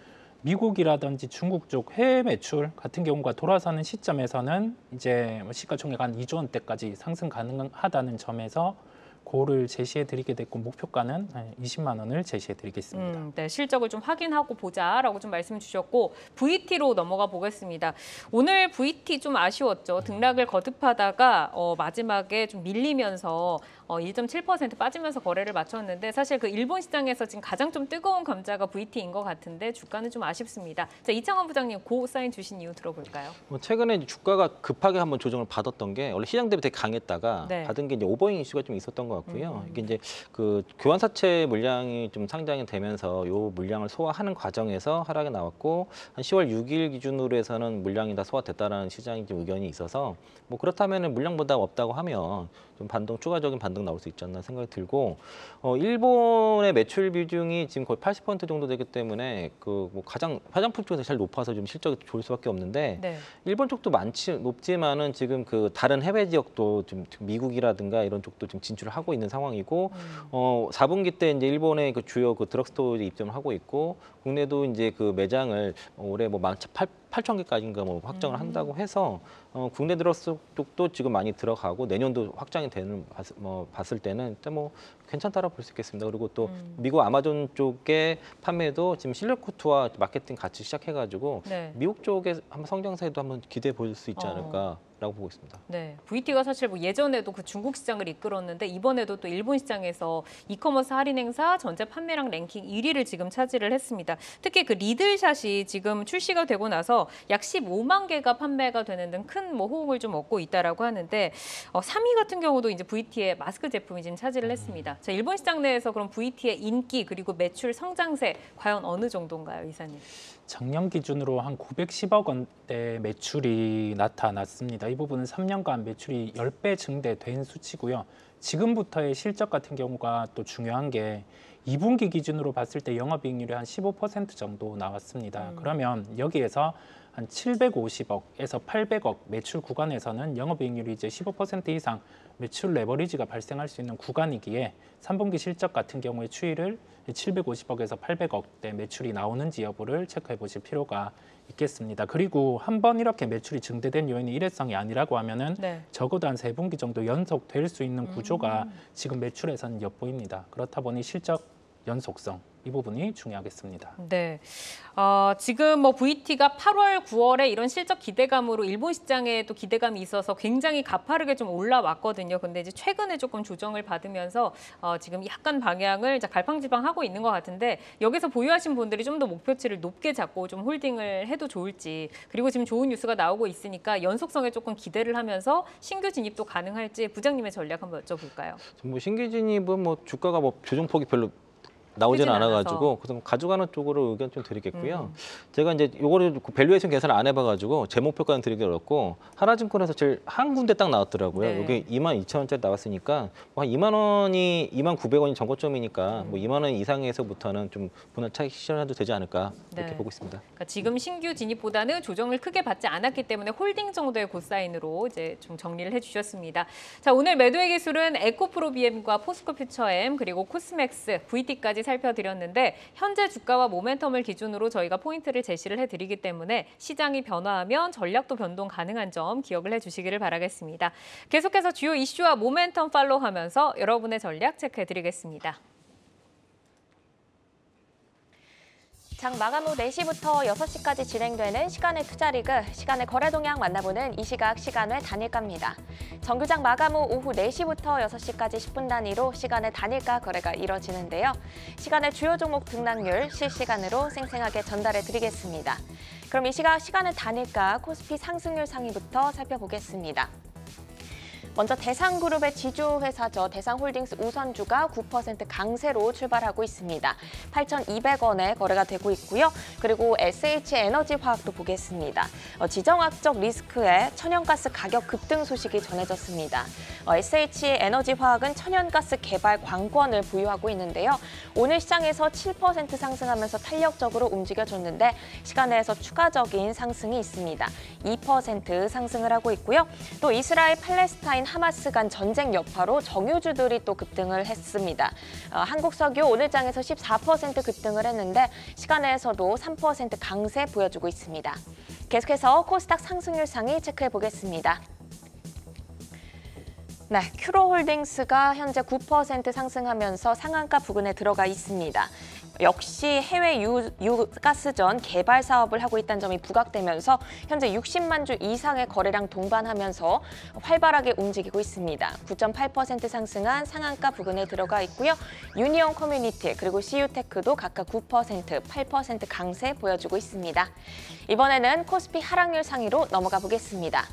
미국이라든지 중국 쪽 해외 매출 같은 경우가 돌아서는 시점에서는 이제 시가총액 한 2조 원대까지 상승 가능하다는 점에서 고를 제시해드리게 됐고 목표가는 20만 원을 제시해드리겠습니다. 네, 실적을 좀 확인하고 보자라고 좀 말씀 주셨고 VT로 넘어가 보겠습니다. 오늘 VT 좀 아쉬웠죠. 등락을 거듭하다가 마지막에 좀 밀리면서 1.7% 빠지면서 거래를 마쳤는데 사실 그 일본 시장에서 지금 가장 좀 뜨거운 감자가 VT인 것 같은데 주가는 좀 아쉽습니다. 자, 이창원 부장님 고 사인 주신 이유 들어볼까요? 최근에 주가가 급하게 한번 조정을 받았던 게 원래 시장 대비 되게 강했다가 네. 받은 게 이제 오버잉 이슈가 좀 있었던 것 같고요. 이게 이제 그 교환사채 물량이 좀 상장이 되면서 요 물량을 소화하는 과정에서 하락이 나왔고 한 10월 6일 기준으로 해서는 물량이 다 소화됐다라는 시장의 좀 의견이 있어서 뭐 그렇다면은 물량보다 없다고 하면 좀 추가적인 반등 나올 수 있지 않나 생각이 들고 일본의 매출 비중이 지금 거의 80% 정도 되기 때문에 그 뭐 가장 화장품 쪽에서 제일 높아서 좀 실적이 좋을 수밖에 없는데 네. 일본 쪽도 높지만은 지금 그 다른 해외 지역도 좀 미국이라든가 이런 쪽도 지금 진출을 하고 있는 상황이고 4분기 때 이제 일본의 그 주요 그 드럭스토어에 입점을 하고 있고 국내도 이제 그 매장을 올해 뭐 8,000개까지인가 뭐 확정을 한다고 해서 국내 드럭스토어 쪽도 지금 많이 들어가고 내년도 확장이 되는 봤을 때는 일단 뭐 괜찮다라고 볼 수 있겠습니다. 그리고 또 미국 아마존 쪽의 판매도 지금 실리코트와 마케팅 같이 시작해가지고 네. 미국 쪽에 한번 성장세도 한번 기대해 볼 수 있지 않을까라고 보고 있습니다. 네, VT가 사실 뭐 예전에도 그 중국 시장을 이끌었는데 이번에도 또 일본 시장에서 이커머스 할인 행사 전체 판매량 랭킹 1위를 지금 차지를 했습니다. 특히 그 리들샷이 지금 출시가 되고 나서 약 15만 개가 판매가 되는 등 큰 뭐 호응을 좀 얻고 있다라고 하는데 3위 같은 경우도 이제 VT의 마스크 제품이 지금 차지를 했습니다. 자, 일본 시장 내에서 그럼 VT의 인기 그리고 매출 성장세 과연 어느 정도인가요, 이사님? 작년 기준으로 한 910억 원대 매출이 나타났습니다. 이 부분은 3년간 매출이 10배 증대된 수치고요. 지금부터의 실적 같은 경우가 또 중요한 게 2분기 기준으로 봤을 때 영업이익률이 한 15% 정도 나왔습니다. 그러면 여기에서 한 750억에서 800억 매출 구간에서는 영업이익률이 이제 15% 이상 매출 레버리지가 발생할 수 있는 구간이기에 3분기 실적 같은 경우에 추이를 750억에서 800억대 매출이 나오는지 여부를 체크해 보실 필요가 있겠습니다. 그리고 한 번 이렇게 매출이 증대된 요인이 일회성이 아니라고 하면은 네. 적어도 한 3분기 정도 연속될 수 있는 구조가 지금 매출에서는 엿보입니다. 그렇다 보니 실적 연속성 이 부분이 중요하겠습니다. 네, 지금 뭐 VT가 8월, 9월에 이런 실적 기대감으로 일본 시장에 또 기대감이 있어서 굉장히 가파르게 좀 올라왔거든요. 근데 이제 최근에 조금 조정을 받으면서 지금 약간 방향을 이제 갈팡질팡하고 있는 것 같은데 여기서 보유하신 분들이 좀 더 목표치를 높게 잡고 좀 홀딩을 해도 좋을지 그리고 지금 좋은 뉴스가 나오고 있으니까 연속성에 조금 기대를 하면서 신규 진입도 가능할지 부장님의 전략 한번 여쭤볼까요? 뭐 신규 진입은 뭐 주가가 뭐 조정폭이 별로 나오지는 않아가지고 그래서 가져가는 쪽으로 의견 좀 드리겠고요. 제가 이제 요거를 밸류에이션 계산을 안 해봐가지고 제 목표가는 드리기 어렵고 하나증권에서 제일 한 군데 딱 나왔더라고요. 네. 여기 22,000원짜리 나왔으니까 뭐 한 2만 원이 29,900원이 전고점이니까 뭐 2만 원 이상에서부터는 좀 분할 차익 실현해도 되지 않을까 이렇게 네. 보고 있습니다. 그러니까 지금 신규 진입보다는 조정을 크게 받지 않았기 때문에 홀딩 정도의 고사인으로 이제 좀 정리를 해주셨습니다. 자, 오늘 매도의 기술은 에코프로비엠과 포스코퓨처엠 그리고 코스맥스, VT까지 살펴드렸는데 현재 주가와 모멘텀을 기준으로 저희가 포인트를 제시를 해드리기 때문에 시장이 변화하면 전략도 변동 가능한 점 기억을 해주시기를 바라겠습니다. 계속해서 주요 이슈와 모멘텀 팔로우하면서 여러분의 전략 체크해드리겠습니다. 장 마감 후 4시부터 6시까지 진행되는 시간의 투자리그, 시간의 거래 동향 만나보는 이 시각 시간의 단일가입니다. 정규장 마감 후 오후 4시부터 6시까지 10분 단위로 시간의 단일가 거래가 이뤄지는데요. 시간의 주요 종목 등락률 실시간으로 생생하게 전달해 드리겠습니다. 그럼 이 시각 시간의 단일가 코스피 상승률 상위부터 살펴보겠습니다. 먼저 대상그룹의 지주회사죠. 대상홀딩스 우선주가 9% 강세로 출발하고 있습니다. 8,200원에 거래가 되고 있고요. 그리고 SH에너지화학도 보겠습니다. 지정학적 리스크에 천연가스 가격 급등 소식이 전해졌습니다. SH에너지화학은 천연가스 개발 관권을 보유하고 있는데요. 오늘 시장에서 7% 상승하면서 탄력적으로 움직여줬는데 시간 내에서 추가적인 상승이 있습니다. 2% 상승을 하고 있고요. 또 이스라엘 팔레스타인 하마스 간 전쟁 여파로 정유주들이 또 급등을 했습니다. 한국석유 오늘 장에서 14% 급등을 했는데 시간에서도 3% 강세 보여주고 있습니다. 계속해서 코스닥 상승률 상위 체크해 보겠습니다. 네, 큐로홀딩스가 현재 9% 상승하면서 상한가 부근에 들어가 있습니다. 역시 해외 유가스전 개발 사업을 하고 있다는 점이 부각되면서 현재 60만 주 이상의 거래량 동반하면서 활발하게 움직이고 있습니다. 9.8% 상승한 상한가 부근에 들어가 있고요. 유니온 커뮤니티 그리고 CU테크도 각각 9%, 8% 강세 보여주고 있습니다. 이번에는 코스피 하락률 상위로 넘어가 보겠습니다.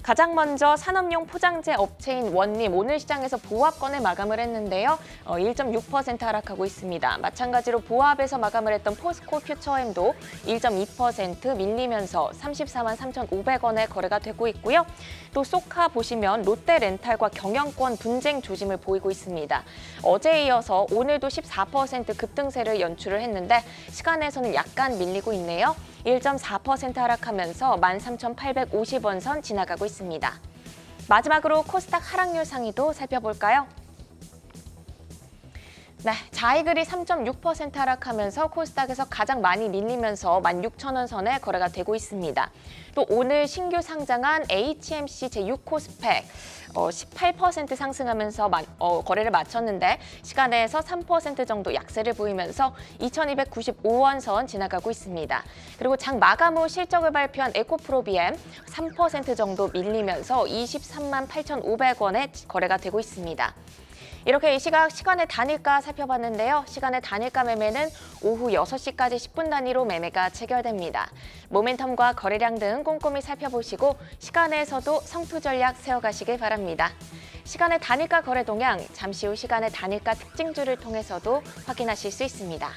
가장 먼저 산업용 포장재 업체인 원림 오늘 시장에서 보합권에 마감을 했는데요. 1.6% 하락하고 있습니다. 마찬가지로 보합에서 마감을 했던 포스코 퓨처엠도 1.2% 밀리면서 34만 3,500원에 거래가 되고 있고요. 또 소카 보시면 롯데렌탈과 경영권 분쟁 조짐을 보이고 있습니다. 어제에 이어서 오늘도 14% 급등세를 연출을 했는데 시간에서는 약간 밀리고 있네요. 1.4% 하락하면서 13,850원 선 지나가고 있습니다. 마지막으로 코스닥 하락률 상위도 살펴볼까요? 네, 자이글이 3.6% 하락하면서 코스닥에서 가장 많이 밀리면서 16,000원 선에 거래가 되고 있습니다. 또 오늘 신규 상장한 HMC 제6코스펙 18% 상승하면서 거래를 마쳤는데 시간에서 3% 정도 약세를 보이면서 2,295원 선 지나가고 있습니다. 그리고 장 마감 후 실적을 발표한 에코프로비엠 3% 정도 밀리면서 23만 8,500원에 거래가 되고 있습니다. 이렇게 이 시각 시간의 단일가 살펴봤는데요. 시간의 단일가 매매는 오후 6시까지 10분 단위로 매매가 체결됩니다. 모멘텀과 거래량 등 꼼꼼히 살펴보시고 시간에서도 성투 전략 세워가시길 바랍니다. 시간의 단일가 거래 동향, 잠시 후 시간의 단일가 특징주를 통해서도 확인하실 수 있습니다.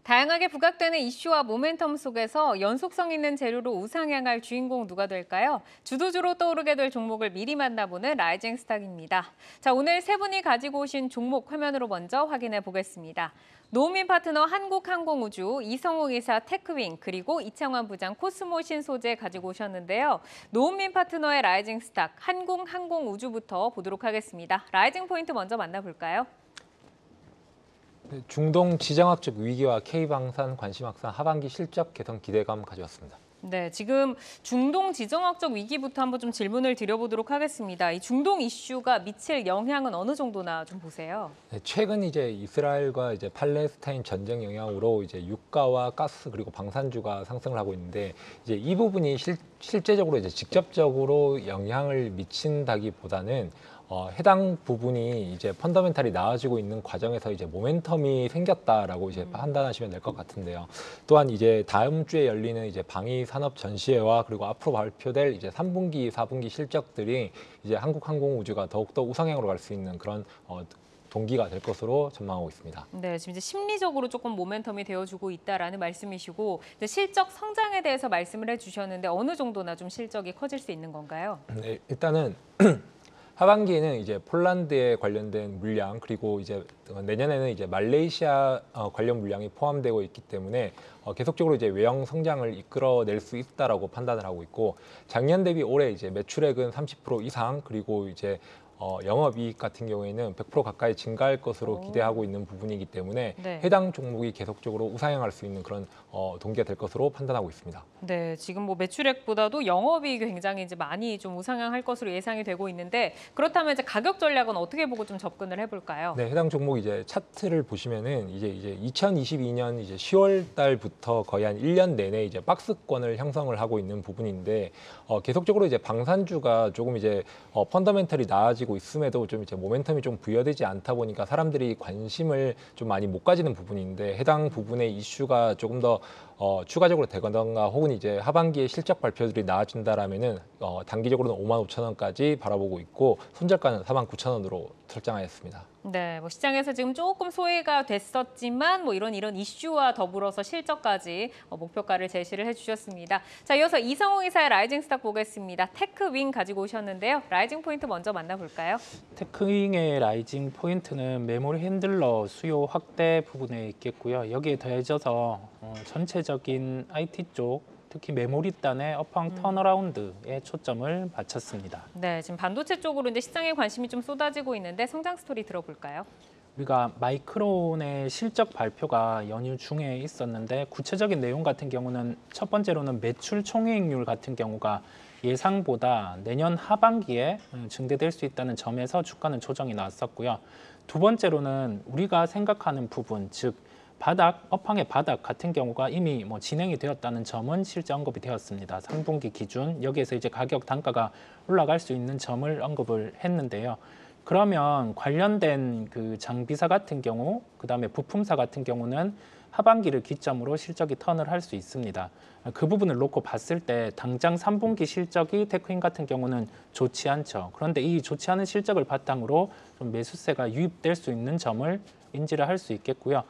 다양하게 부각되는 이슈와 모멘텀 속에서 연속성 있는 재료로 우상향할 주인공 누가 될까요? 주도주로 떠오르게 될 종목을 미리 만나보는 라이징 스탁입니다. 자, 오늘 세 분이 가지고 오신 종목 화면으로 먼저 확인해 보겠습니다. 노우민 파트너 한국항공우주, 이성욱 이사 테크윙, 그리고 이창환 부장 코스모 신소재 가지고 오셨는데요. 노우민 파트너의 라이징 스탁, 한국항공우주부터 보도록 하겠습니다. 라이징 포인트 먼저 만나볼까요? 중동 지정학적 위기와 K방산 관심 확산, 하반기 실적 개선 기대감 가져왔습니다. 네, 지금 중동 지정학적 위기부터 한번 좀 질문을 드려보도록 하겠습니다. 이 중동 이슈가 미칠 영향은 어느 정도나 좀 보세요? 네, 최근 이제 이스라엘과 이제 팔레스타인 전쟁 영향으로 이제 유가와 가스 그리고 방산주가 상승을 하고 있는데 이제 이 부분이 실제적으로 이제 직접적으로 영향을 미친다기보다는 해당 부분이 이제 펀더멘탈이 나아지고 있는 과정에서 이제 모멘텀이 생겼다라고 이제 판단하시면 될 것 같은데요. 또한 이제 다음 주에 열리는 이제 방위 산업 전시회와 그리고 앞으로 발표될 이제 3분기, 4분기 실적들이 이제 한국항공우주가 더욱더 우상향으로 갈 수 있는 그런 동기가 될 것으로 전망하고 있습니다. 네, 지금 이제 심리적으로 조금 모멘텀이 되어주고 있다라는 말씀이시고 이제 실적 성장에 대해서 말씀을 해주셨는데 어느 정도나 좀 실적이 커질 수 있는 건가요? 네, 일단은 하반기에는 이제 폴란드에 관련된 물량 그리고 이제 내년에는 이제 말레이시아 관련 물량이 포함되고 있기 때문에 계속적으로 이제 외형 성장을 이끌어낼 수 있다라고 판단을 하고 있고 작년 대비 올해 이제 매출액은 30% 이상 그리고 이제 영업이익 같은 경우에는 100% 가까이 증가할 것으로 기대하고 있는 부분이기 때문에 네. 해당 종목이 계속적으로 우상향할 수 있는 그런 동기가 될 것으로 판단하고 있습니다. 네, 지금 뭐 매출액보다도 영업이익이 굉장히 이제 많이 좀 우상향할 것으로 예상이 되고 있는데 그렇다면 이제 가격 전략은 어떻게 보고 좀 접근을 해볼까요? 네, 해당 종목 이제 차트를 보시면은 이제 2022년 이제 10월 달부터 거의 한 1년 내내 이제 박스권을 형성을 하고 있는 부분인데 계속적으로 이제 방산주가 조금 이제 펀더멘털이 나아지고 있음에도 좀 이제 모멘텀이 좀 부여되지 않다 보니까 사람들이 관심을 좀 많이 못 가지는 부분인데 해당 부분의 이슈가 조금 더 추가적으로 되거나 혹은 이제 하반기에 실적 발표들이 나와준다라면은 단기적으로는 5만 5천 원까지 바라보고 있고 손절가는 4만 9천 원으로 설정하였습니다. 네, 뭐 시장에서 지금 조금 소외가 됐었지만 뭐 이런 이슈와 더불어서 실적까지 목표가를 제시를 해주셨습니다. 자, 이어서 이성호 이사의 라이징 스탁 보겠습니다. 테크윙 가지고 오셨는데요. 라이징 포인트 먼저 만나볼까요? 테크윙의 라이징 포인트는 메모리 핸들러 수요 확대 부분에 있겠고요. 여기에 더해져서 전체적인 IT 쪽 특히 메모리 단의 업황 턴어라운드에 초점을 맞췄습니다. 네, 지금 반도체 쪽으로 이제 시장에 관심이 좀 쏟아지고 있는데 성장 스토리 들어볼까요? 우리가 마이크론의 실적 발표가 연휴 중에 있었는데 구체적인 내용 같은 경우는 첫 번째로는 매출 총이익률 같은 경우가 예상보다 내년 하반기에 증대될 수 있다는 점에서 주가는 조정이 나왔었고요. 두 번째로는 우리가 생각하는 부분, 즉 업황의 바닥 같은 경우가 이미 진행이 되었다는 점은 실제 언급이 되었습니다. 3분기 기준 여기에서 이제 가격 단가가 올라갈 수 있는 점을 언급을 했는데요. 그러면 관련된 그 장비사 같은 경우, 그다음에 부품사 같은 경우는 하반기를 기점으로 실적이 턴을 할 수 있습니다. 그 부분을 놓고 봤을 때 당장 3분기 실적이 테크인 같은 경우는 좋지 않죠. 그런데 이 좋지 않은 실적을 바탕으로 좀 매수세가 유입될 수 있는 점을 인지를 할 수 있겠고요.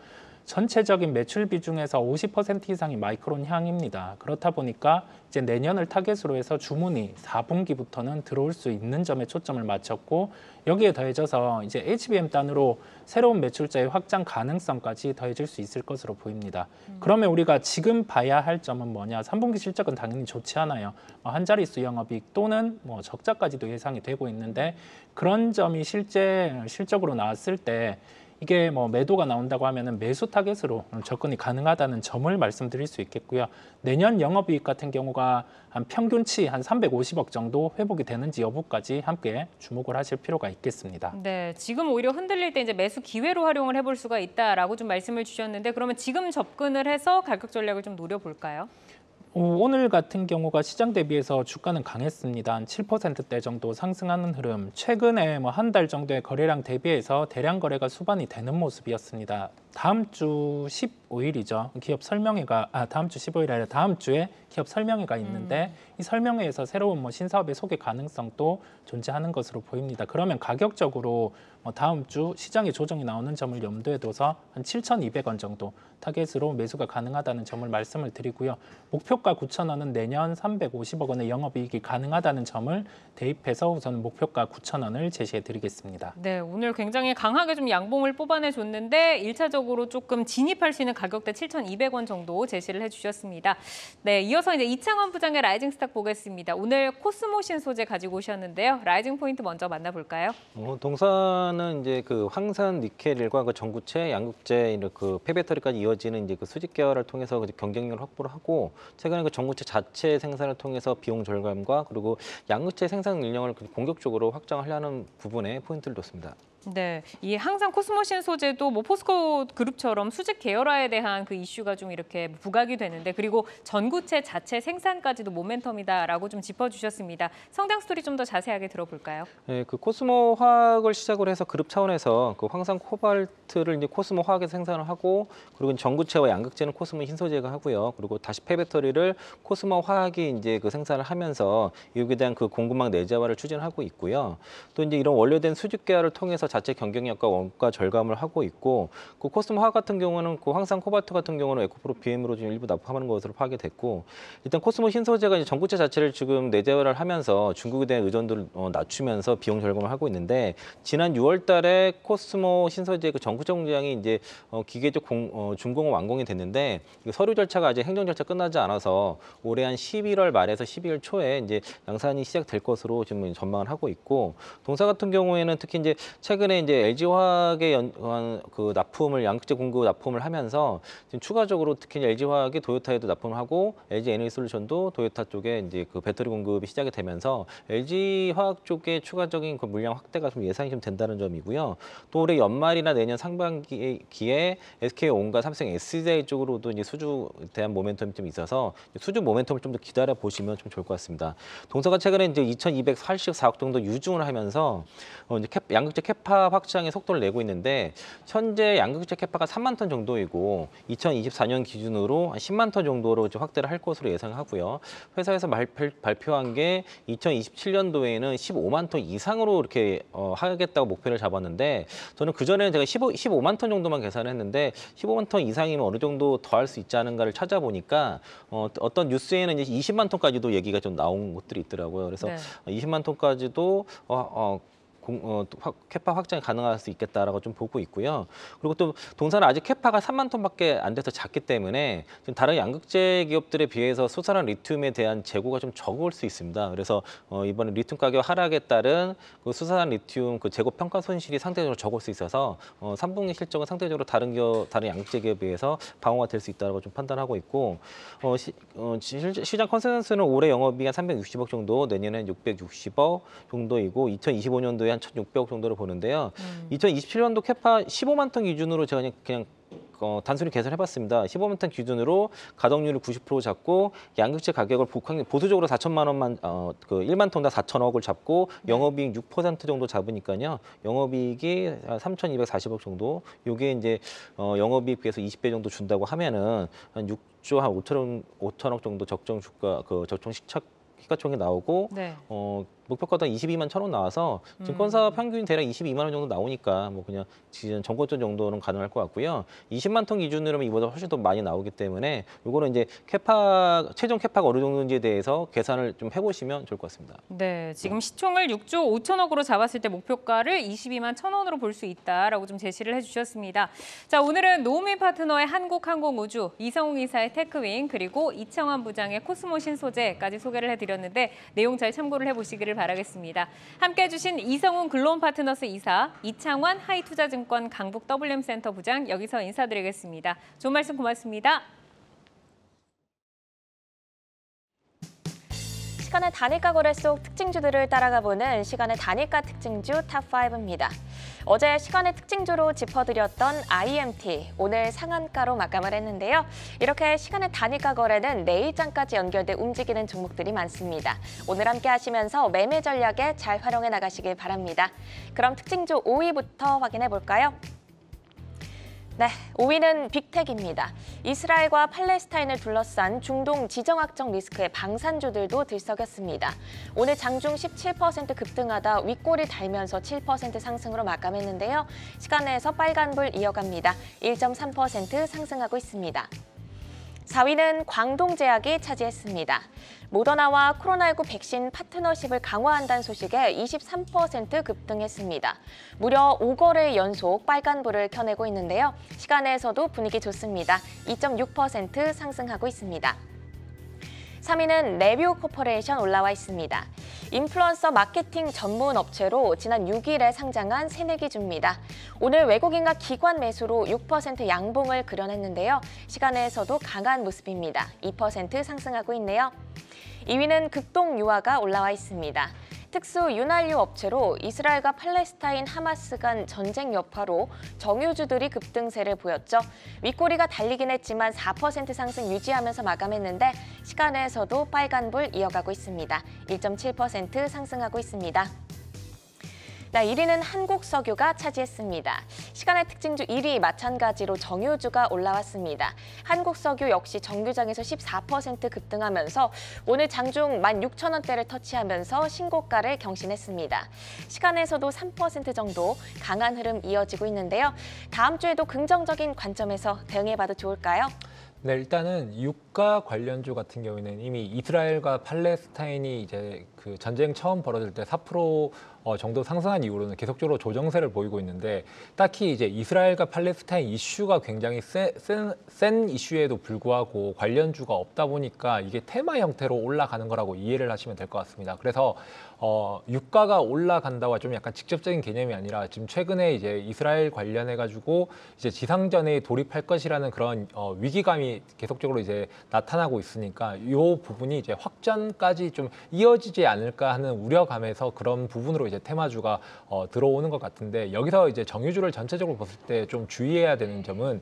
전체적인 매출 비중에서 50% 이상이 마이크론 향입니다. 그렇다 보니까 이제 내년을 타겟으로 해서 주문이 4분기부터는 들어올 수 있는 점에 초점을 맞췄고 여기에 더해져서 이제 HBM 단으로 새로운 매출자의 확장 가능성까지 더해질 수 있을 것으로 보입니다. 그러면 우리가 지금 봐야 할 점은 뭐냐? 3분기 실적은 당연히 좋지 않아요. 한 자릿수 영업이익 또는 적자까지도 예상이 되고 있는데 그런 점이 실제 실적으로 나왔을 때 이게 매도가 나온다고 하면은 매수 타겟으로 접근이 가능하다는 점을 말씀드릴 수 있겠고요. 내년 영업이익 같은 경우가 한 평균치 한 350억 정도 회복이 되는지 여부까지 함께 주목을 하실 필요가 있겠습니다. 네, 지금 오히려 흔들릴 때 이제 매수 기회로 활용을 해볼 수가 있다라고 좀 말씀을 주셨는데 그러면 지금 접근을 해서 가격 전략을 좀 노려볼까요? 오늘 같은 경우가 시장 대비해서 주가는 강했습니다. 한 7%대 정도 상승하는 흐름. 최근에 한 달 정도의 거래량 대비해서 대량 거래가 수반이 되는 모습이었습니다. 다음 주 15일이죠. 기업 설명회가 다음 주 15일 아니라 다음 주에 기업 설명회가 있는데 이 설명회에서 새로운 신사업의 소개 가능성도 존재하는 것으로 보입니다. 그러면 가격적으로 다음 주 시장에 조정이 나오는 점을 염두에 둬서 한 7,200원 정도 타겟으로 매수가 가능하다는 점을 말씀을 드리고요. 목표가 9,000원은 내년 350억 원의 영업이익이 가능하다는 점을 대입해서 우선 목표가 9,000원을 제시해 드리겠습니다. 네, 오늘 굉장히 강하게 좀 양봉을 뽑아내줬는데 1차적으로 조금 진입할 수 있는 가격대 7,200원 정도 제시를 해주셨습니다. 네, 이어서 이제 이창원 부장의 라이징 스탁 보겠습니다. 오늘 코스모신 소재 가지고 오셨는데요. 라이징 포인트 먼저 만나볼까요? 동사는 이제 그 황산 니켈과 그 전구체, 양극재, 그 폐배터리까지 이어지는 이제 그 수직 계열을 통해서 경쟁력을 확보를 하고 최근에 그 전구체 자체 생산을 통해서 비용 절감과 그리고 양극재 생산 인력을 공격적으로 확장하려는 부분에 포인트를 뒀습니다. 네, 이 항상 코스모신 소재도 포스코 그룹처럼 수직 계열화에 대한 그 이슈가 좀 이렇게 부각이 되는데 그리고 전구체 자체 생산까지도 모멘텀이다라고 좀 짚어주셨습니다. 성장 스토리 좀 더 자세하게 들어볼까요? 네, 그 코스모 화학을 시작으로 해서 그룹 차원에서 그 황산 코발트를 이제 코스모 화학에서 생산을 하고 그리고 전구체와 양극재는 코스모 신소재가 하고요. 그리고 다시 폐배터리를 코스모 화학이 이제 그 생산을 하면서 여기에 대한 그 공급망 내재화를 추진하고 있고요. 또 이제 이런 원료된 수직 계열을 통해서 자체 경쟁력과 원가 절감을 하고 있고 그 코스모 화학 같은 경우는 그 황산 코발트 같은 경우는 에코프로 BM으로 지금 일부 납품하는 것으로 파악이 됐고 일단 코스모 신소재가 이제 전구체 자체를 지금 내재화를 하면서 중국에 대한 의존도를 낮추면서 비용 절감을 하고 있는데 지난 6월달에 코스모 신소재 그 전구체 공장이 이제 기계적 준공은 완공이 됐는데 서류 절차가 아직 행정 절차 끝나지 않아서 올해 한 11월 말에서 12월 초에 이제 양산이 시작될 것으로 지금 전망을 하고 있고 동사 같은 경우에는 특히 이제 최근에 이제 LG화학의 그 납품을 양극재 공급 납품을 하면서 지금 추가적으로 특히 LG화학이 도요타에도 납품을 하고 LG에너지솔루션도 도요타 쪽에 이제 그 배터리 공급이 시작이 되면서 LG화학 쪽에 추가적인 그 물량 확대가 좀 예상이 좀 된다는 점이고요. 또 올해 연말이나 내년 상반기에 SK온과 삼성 SDI 쪽으로도 이제 수주에 대한 모멘텀이 좀 있어서 수주 모멘텀을 좀 더 기다려 보시면 좀 좋을 것 같습니다. 동사가 최근에 이제 2,284억 정도 유증을 하면서 이제 양극재 캐파 캐파 확장의 속도를 내고 있는데 현재 양극재 캐파가 3만 톤 정도이고 2024년 기준으로 한 10만 톤 정도로 이제 확대를 할 것으로 예상하고요. 회사에서 발표한 게 2027년도에는 15만 톤 이상으로 이렇게 하겠다고 목표를 잡았는데 저는 그전에는 제가 15만 톤 정도만 계산했는데 15만 톤 이상이면 어느 정도 더 할 수 있지 않은가를 찾아보니까 어떤 뉴스에는 이제 20만 톤까지도 얘기가 좀 나온 것들이 있더라고요. 그래서 네. 20만 톤까지도 캐파 확장이 가능할 수 있겠다라고 좀 보고 있고요. 그리고 또 동사는 아직 캐파가 3만 톤밖에 안 돼서 작기 때문에 지금 다른 양극재 기업들에 비해서 수산화 리튬에 대한 재고가 좀 적을 수 있습니다. 그래서 이번에 리튬 가격 하락에 따른 그 수산화 리튬 그 재고 평가 손실이 상대적으로 적을 수 있어서 3분기 실적은 상대적으로 다른 양극재 기업에 비해서 방어가 될 수 있다고 좀 판단하고 있고 시장 컨센서스는 올해 영업이익 한 360억 정도, 내년엔 660억 정도이고 2025년도에 한 1,600억 정도를 보는데요. 2027년도 캐파 15만 톤 기준으로 제가 그냥 단순히 계산해봤습니다. 15만 톤 기준으로 가동률을 90% 잡고 양극재 가격을 보수적으로 4천만 원만 그 1만 톤당 4천억을 잡고 영업이익 6% 정도 잡으니까요. 영업이익이 3,240억 정도. 이게 이제 영업이익 비해서 20배 정도 준다고 하면은 한 6조 한 5천억 정도 적정 시가총액이 나오고 네. 목표가도 22만 1,000원 나와서 증권사 평균 대략 22만 원 정도 나오니까 뭐 그냥 지금 정고점 정도는 가능할 것 같고요. 20만 톤 기준으로는 이보다 훨씬 더 많이 나오기 때문에 요거는 이제 최종 캐파가 어느 정도인지에 대해서 계산을 좀 해보시면 좋을 것 같습니다. 네, 지금 시총을 6조 5천억으로 잡았을 때 목표가를 22만 1,000원으로 볼 수 있다라고 좀 제시를 해주셨습니다. 자, 오늘은 노무민 파트너의 한국항공우주, 이성웅 이사의 테크윙, 그리고 이창환 부장의 코스모 신소재까지 소개를 해드렸는데 내용 잘 참고를 해보시기를 바라겠습니다. 함께해 주신 이성웅 글로온 파트너스 이사, 이창환 하이투자증권 강북 WM센터 부장, 여기서 인사드리겠습니다. 좋은 말씀 고맙습니다. 시간의 단일가 거래 속 특징주들을 따라가 보는 시간의 단일가 특징주 탑5입니다. 어제 시간의 특징주로 짚어드렸던 IMT, 오늘 상한가로 마감을 했는데요. 이렇게 시간의 단일가 거래는 내일장까지 연결돼 움직이는 종목들이 많습니다. 오늘 함께 하시면서 매매 전략에 잘 활용해 나가시길 바랍니다. 그럼 특징주 5위부터 확인해 볼까요? 네, 5위는 빅텍입니다. 이스라엘과 팔레스타인을 둘러싼 중동 지정학적 리스크의 방산주들도 들썩였습니다. 오늘 장중 17% 급등하다 윗골이 달면서 7% 상승으로 마감했는데요. 시간에서 빨간불 이어갑니다. 1.3% 상승하고 있습니다. 4위는 광동제약이 차지했습니다. 모더나와 코로나19 백신 파트너십을 강화한다는 소식에 23% 급등했습니다. 무려 5거래 연속 빨간불을 켜내고 있는데요. 시간에서도 분위기 좋습니다. 2.6% 상승하고 있습니다. 3위는 레뷰 코퍼레이션 올라와 있습니다. 인플루언서 마케팅 전문 업체로 지난 6일에 상장한 새내기주입니다. 오늘 외국인과 기관 매수로 6% 양봉을 그려냈는데요. 시간에서도 강한 모습입니다. 2% 상승하고 있네요. 2위는 극동유화가 올라와 있습니다. 특수 윤활유 업체로 이스라엘과 팔레스타인 하마스 간 전쟁 여파로 정유주들이 급등세를 보였죠. 윗꼬리가 달리긴 했지만 4% 상승 유지하면서 마감했는데 시간에서도 빨간불 이어가고 있습니다. 1.7% 상승하고 있습니다. 1위는 한국석유가 차지했습니다. 시간의 특징주 1위 마찬가지로 정유주가 올라왔습니다. 한국석유 역시 정규장에서 14% 급등하면서 오늘 장중 16,000원대를 터치하면서 신고가를 경신했습니다. 시간에서도 3% 정도 강한 흐름 이어지고 있는데요. 다음 주에도 긍정적인 관점에서 대응해봐도 좋을까요? 네, 일단은 유가 관련주 같은 경우에는 이미 이스라엘과 팔레스타인이 이제 그 전쟁 처음 벌어질 때 4% 정도 상승한 이후로는 계속적으로 조정세를 보이고 있는데 딱히 이제 이스라엘과 팔레스타인 이슈가 굉장히 센 이슈에도 불구하고 관련주가 없다 보니까 이게 테마 형태로 올라가는 거라고 이해를 하시면 될 것 같습니다. 그래서 유가가 올라간다와 좀 약간 직접적인 개념이 아니라 지금 최근에 이제 이스라엘 관련해 가지고 이제 지상전에 돌입할 것이라는 그런 위기감이 계속적으로 이제 나타나고 있으니까 이 부분이 이제 확전까지 좀 이어지지 않을까 하는 우려감에서 그런 부분으로 이제 테마주가 들어오는 것 같은데, 여기서 이제 정유주를 전체적으로 봤을 때 좀 주의해야 되는 점은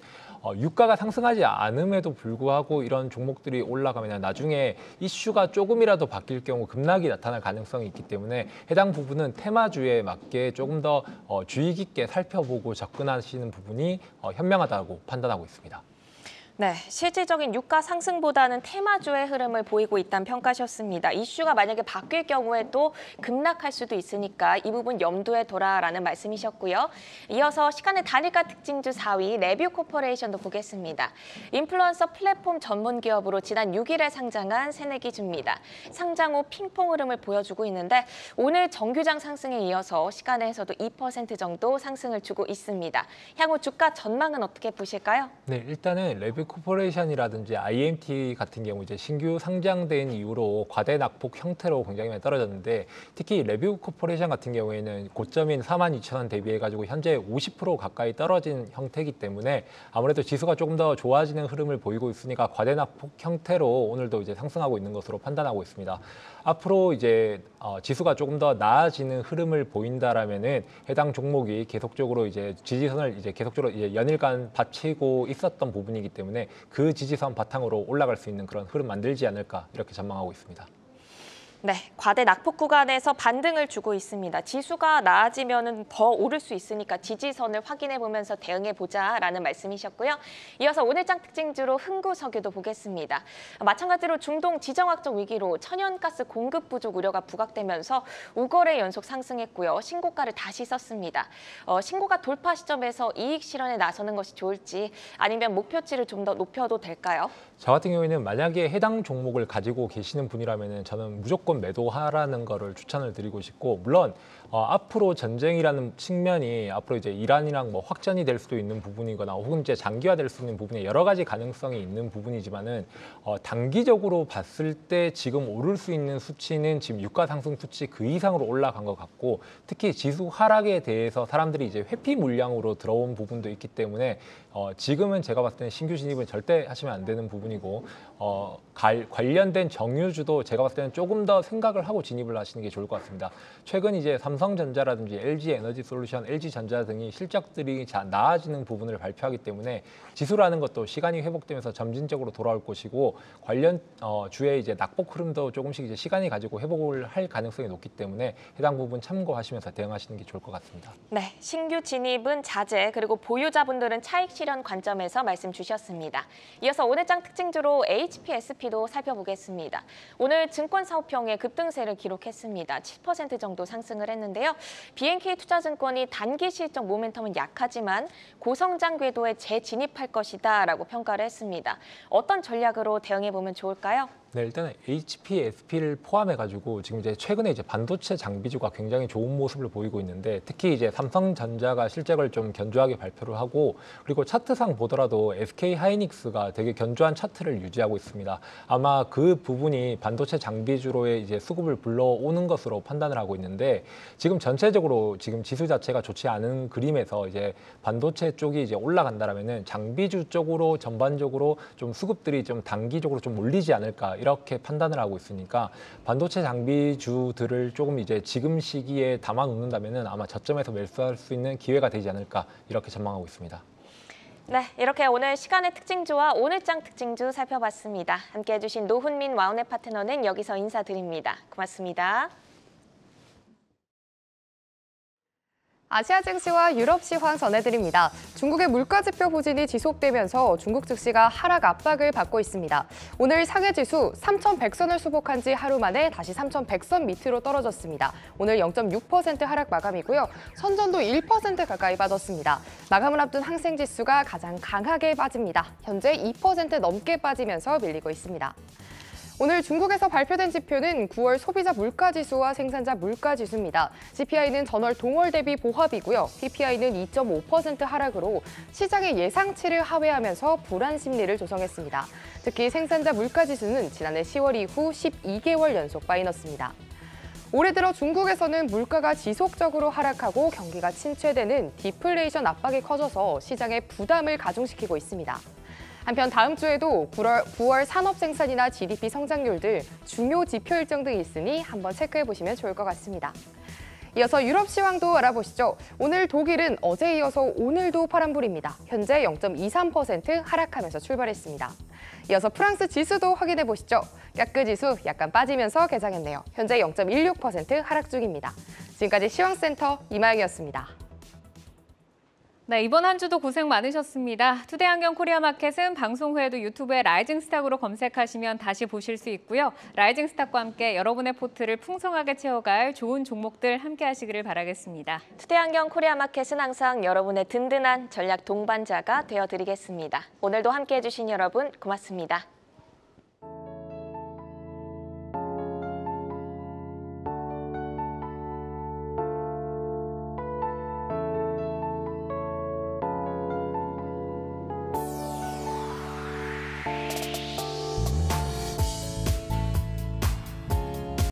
유가가 상승하지 않음에도 불구하고 이런 종목들이 올라가면 나중에 이슈가 조금이라도 바뀔 경우 급락이 나타날 가능성이 있기 때문에 해당 부분은 테마주에 맞게 조금 더 주의 깊게 살펴보고 접근하시는 부분이 현명하다고 판단하고 있습니다. 네, 실질적인 유가 상승보다는 테마주의 흐름을 보이고 있다는 평가셨습니다. 이슈가 만약에 바뀔 경우에도 급락할 수도 있으니까 이 부분 염두에 둬라라는 말씀이셨고요. 이어서 시간의 단일가 특징주 4위 레뷰코퍼레이션도 보겠습니다. 인플루언서 플랫폼 전문 기업으로 지난 6일에 상장한 새내기주입니다. 상장 후 핑퐁 흐름을 보여주고 있는데 오늘 정규장 상승에 이어서 시간에서도 2% 정도 상승을 주고 있습니다. 향후 주가 전망은 어떻게 보실까요? 네, 일단은 레뷰코퍼레이션이라든지 IMT 같은 경우 이제 신규 상장된 이후로 과대 낙폭 형태로 굉장히 많이 떨어졌는데, 특히 레뷰코퍼레이션 같은 경우에는 고점인 42,000원 대비해가지고 현재 50% 가까이 떨어진 형태이기 때문에 아무래도 지수가 조금 더 좋아지는 흐름을 보이고 있으니까 과대 낙폭 형태로 오늘도 이제 상승하고 있는 것으로 판단하고 있습니다. 앞으로 이제 지수가 조금 더 나아지는 흐름을 보인다라면은 해당 종목이 계속적으로 이제 지지선을 이제 계속적으로 이제 연일간 받치고 있었던 부분이기 때문에 그 지지선 바탕으로 올라갈 수 있는 그런 흐름 만들지 않을까 이렇게 전망하고 있습니다. 네, 과대 낙폭 구간에서 반등을 주고 있습니다. 지수가 나아지면 더 오를 수 있으니까 지지선을 확인해 보면서 대응해 보자라는 말씀이셨고요. 이어서 오늘장 특징주로 흥구석유도 보겠습니다. 마찬가지로 중동 지정학적 위기로 천연가스 공급 부족 우려가 부각되면서 5거래 연속 상승했고요. 신고가를 다시 썼습니다. 신고가 돌파 시점에서 이익 실현에 나서는 것이 좋을지 아니면 목표치를 좀 더 높여도 될까요? 저 같은 경우에는 만약에 해당 종목을 가지고 계시는 분이라면 저는 무조건 매도하라는 거를 추천을 드리고 싶고, 물론 앞으로 전쟁이라는 측면이 앞으로 이제 이란이랑 뭐 확전이 될 수도 있는 부분이거나 혹은 이제 장기화될 수 있는 부분에 여러 가지 가능성이 있는 부분이지만은 단기적으로 봤을 때 지금 오를 수 있는 수치는 지금 유가 상승 수치 그 이상으로 올라간 것 같고, 특히 지수 하락에 대해서 사람들이 이제 회피 물량으로 들어온 부분도 있기 때문에 지금은 제가 봤을 때는 신규 진입은 절대 하시면 안 되는 부분이고, 관련된 정유주도 제가 봤을 때는 조금 더 생각을 하고 진입을 하시는 게 좋을 것 같습니다. 최근 이제 삼성전자라든지 LG에너지솔루션, LG전자 등이 실적들이 나아지는 부분을 발표하기 때문에 지수라는 것도 시간이 회복되면서 점진적으로 돌아올 것이고, 관련 주의 이제 낙폭 흐름도 조금씩 이제 시간이 가지고 회복을 할 가능성이 높기 때문에 해당 부분 참고하시면서 대응하시는 게 좋을 것 같습니다. 네, 신규 진입은 자제, 그리고 보유자분들은 차익 실현 관점에서 말씀 주셨습니다. 이어서 오늘장 특징주로 HPSP도 살펴보겠습니다. 오늘 증권사업평에 급등세를 기록했습니다. 7% 정도 상승을 했는데요. BNK투자증권이 단기 실적 모멘텀은 약하지만 고성장 궤도에 재진입할 것이다 라고 평가를 했습니다. 어떤 전략으로 대응해보면 좋을까요? 네, 일단은 HPSP를 포함해가지고 지금 이제 최근에 이제 반도체 장비주가 굉장히 좋은 모습을 보이고 있는데, 특히 이제 삼성전자가 실적을 좀 견조하게 발표를 하고, 그리고 차트상 보더라도 SK하이닉스가 되게 견조한 차트를 유지하고 있습니다. 아마 그 부분이 반도체 장비주로의 이제 수급을 불러오는 것으로 판단을 하고 있는데, 지금 전체적으로 지금 지수 자체가 좋지 않은 그림에서 이제 반도체 쪽이 이제 올라간다라면은 장비주 쪽으로 전반적으로 좀 수급들이 좀 단기적으로 좀 몰리지 않을까, 이렇게 판단을 하고 있으니까 반도체 장비주들을 조금 이제 지금 시기에 담아 놓는다면은 아마 저점에서 매수할 수 있는 기회가 되지 않을까, 이렇게 전망하고 있습니다. 네, 이렇게 오늘 시간의 특징주와 오늘장 특징주 살펴봤습니다. 함께해 주신 노훈민 와운의 파트너는 여기서 인사드립니다. 고맙습니다. 아시아 증시와 유럽 시황 전해드립니다. 중국의 물가지표 부진이 지속되면서 중국 증시가 하락 압박을 받고 있습니다. 오늘 상해지수 3,100선을 수복한 지 하루 만에 다시 3,100선 밑으로 떨어졌습니다. 오늘 0.6% 하락 마감이고요. 선전도 1% 가까이 빠졌습니다. 마감을 앞둔 항생지수가 가장 강하게 빠집니다. 현재 2% 넘게 빠지면서 밀리고 있습니다. 오늘 중국에서 발표된 지표는 9월 소비자 물가지수와 생산자 물가지수입니다. CPI는 전월 동월 대비 보합이고요. PPI는 2.5% 하락으로 시장의 예상치를 하회하면서 불안 심리를 조성했습니다. 특히 생산자 물가지수는 지난해 10월 이후 12개월 연속 마이너스입니다. 올해 들어 중국에서는 물가가 지속적으로 하락하고 경기가 침체되는 디플레이션 압박이 커져서 시장의 부담을 가중시키고 있습니다. 한편 다음 주에도 9월 산업 생산이나 GDP 성장률 등 중요 지표 일정 등이 있으니 한번 체크해 보시면 좋을 것 같습니다. 이어서 유럽 시황도 알아보시죠. 오늘 독일은 어제에 이어서 오늘도 파란불입니다. 현재 0.23% 하락하면서 출발했습니다. 이어서 프랑스 지수도 확인해 보시죠. 까크 지수 약간 빠지면서 개장했네요. 현재 0.16% 하락 중입니다. 지금까지 시황센터 이마영이었습니다. 네, 이번 한 주도 고생 많으셨습니다. 투데이 안경 코리아 마켓은 방송 후에도 유튜브에 라이징 스탁으로 검색하시면 다시 보실 수 있고요. 라이징 스탁과 함께 여러분의 포트를 풍성하게 채워갈 좋은 종목들 함께 하시기를 바라겠습니다. 투데이 안경 코리아 마켓은 항상 여러분의 든든한 전략 동반자가 되어드리겠습니다. 오늘도 함께해 주신 여러분 고맙습니다.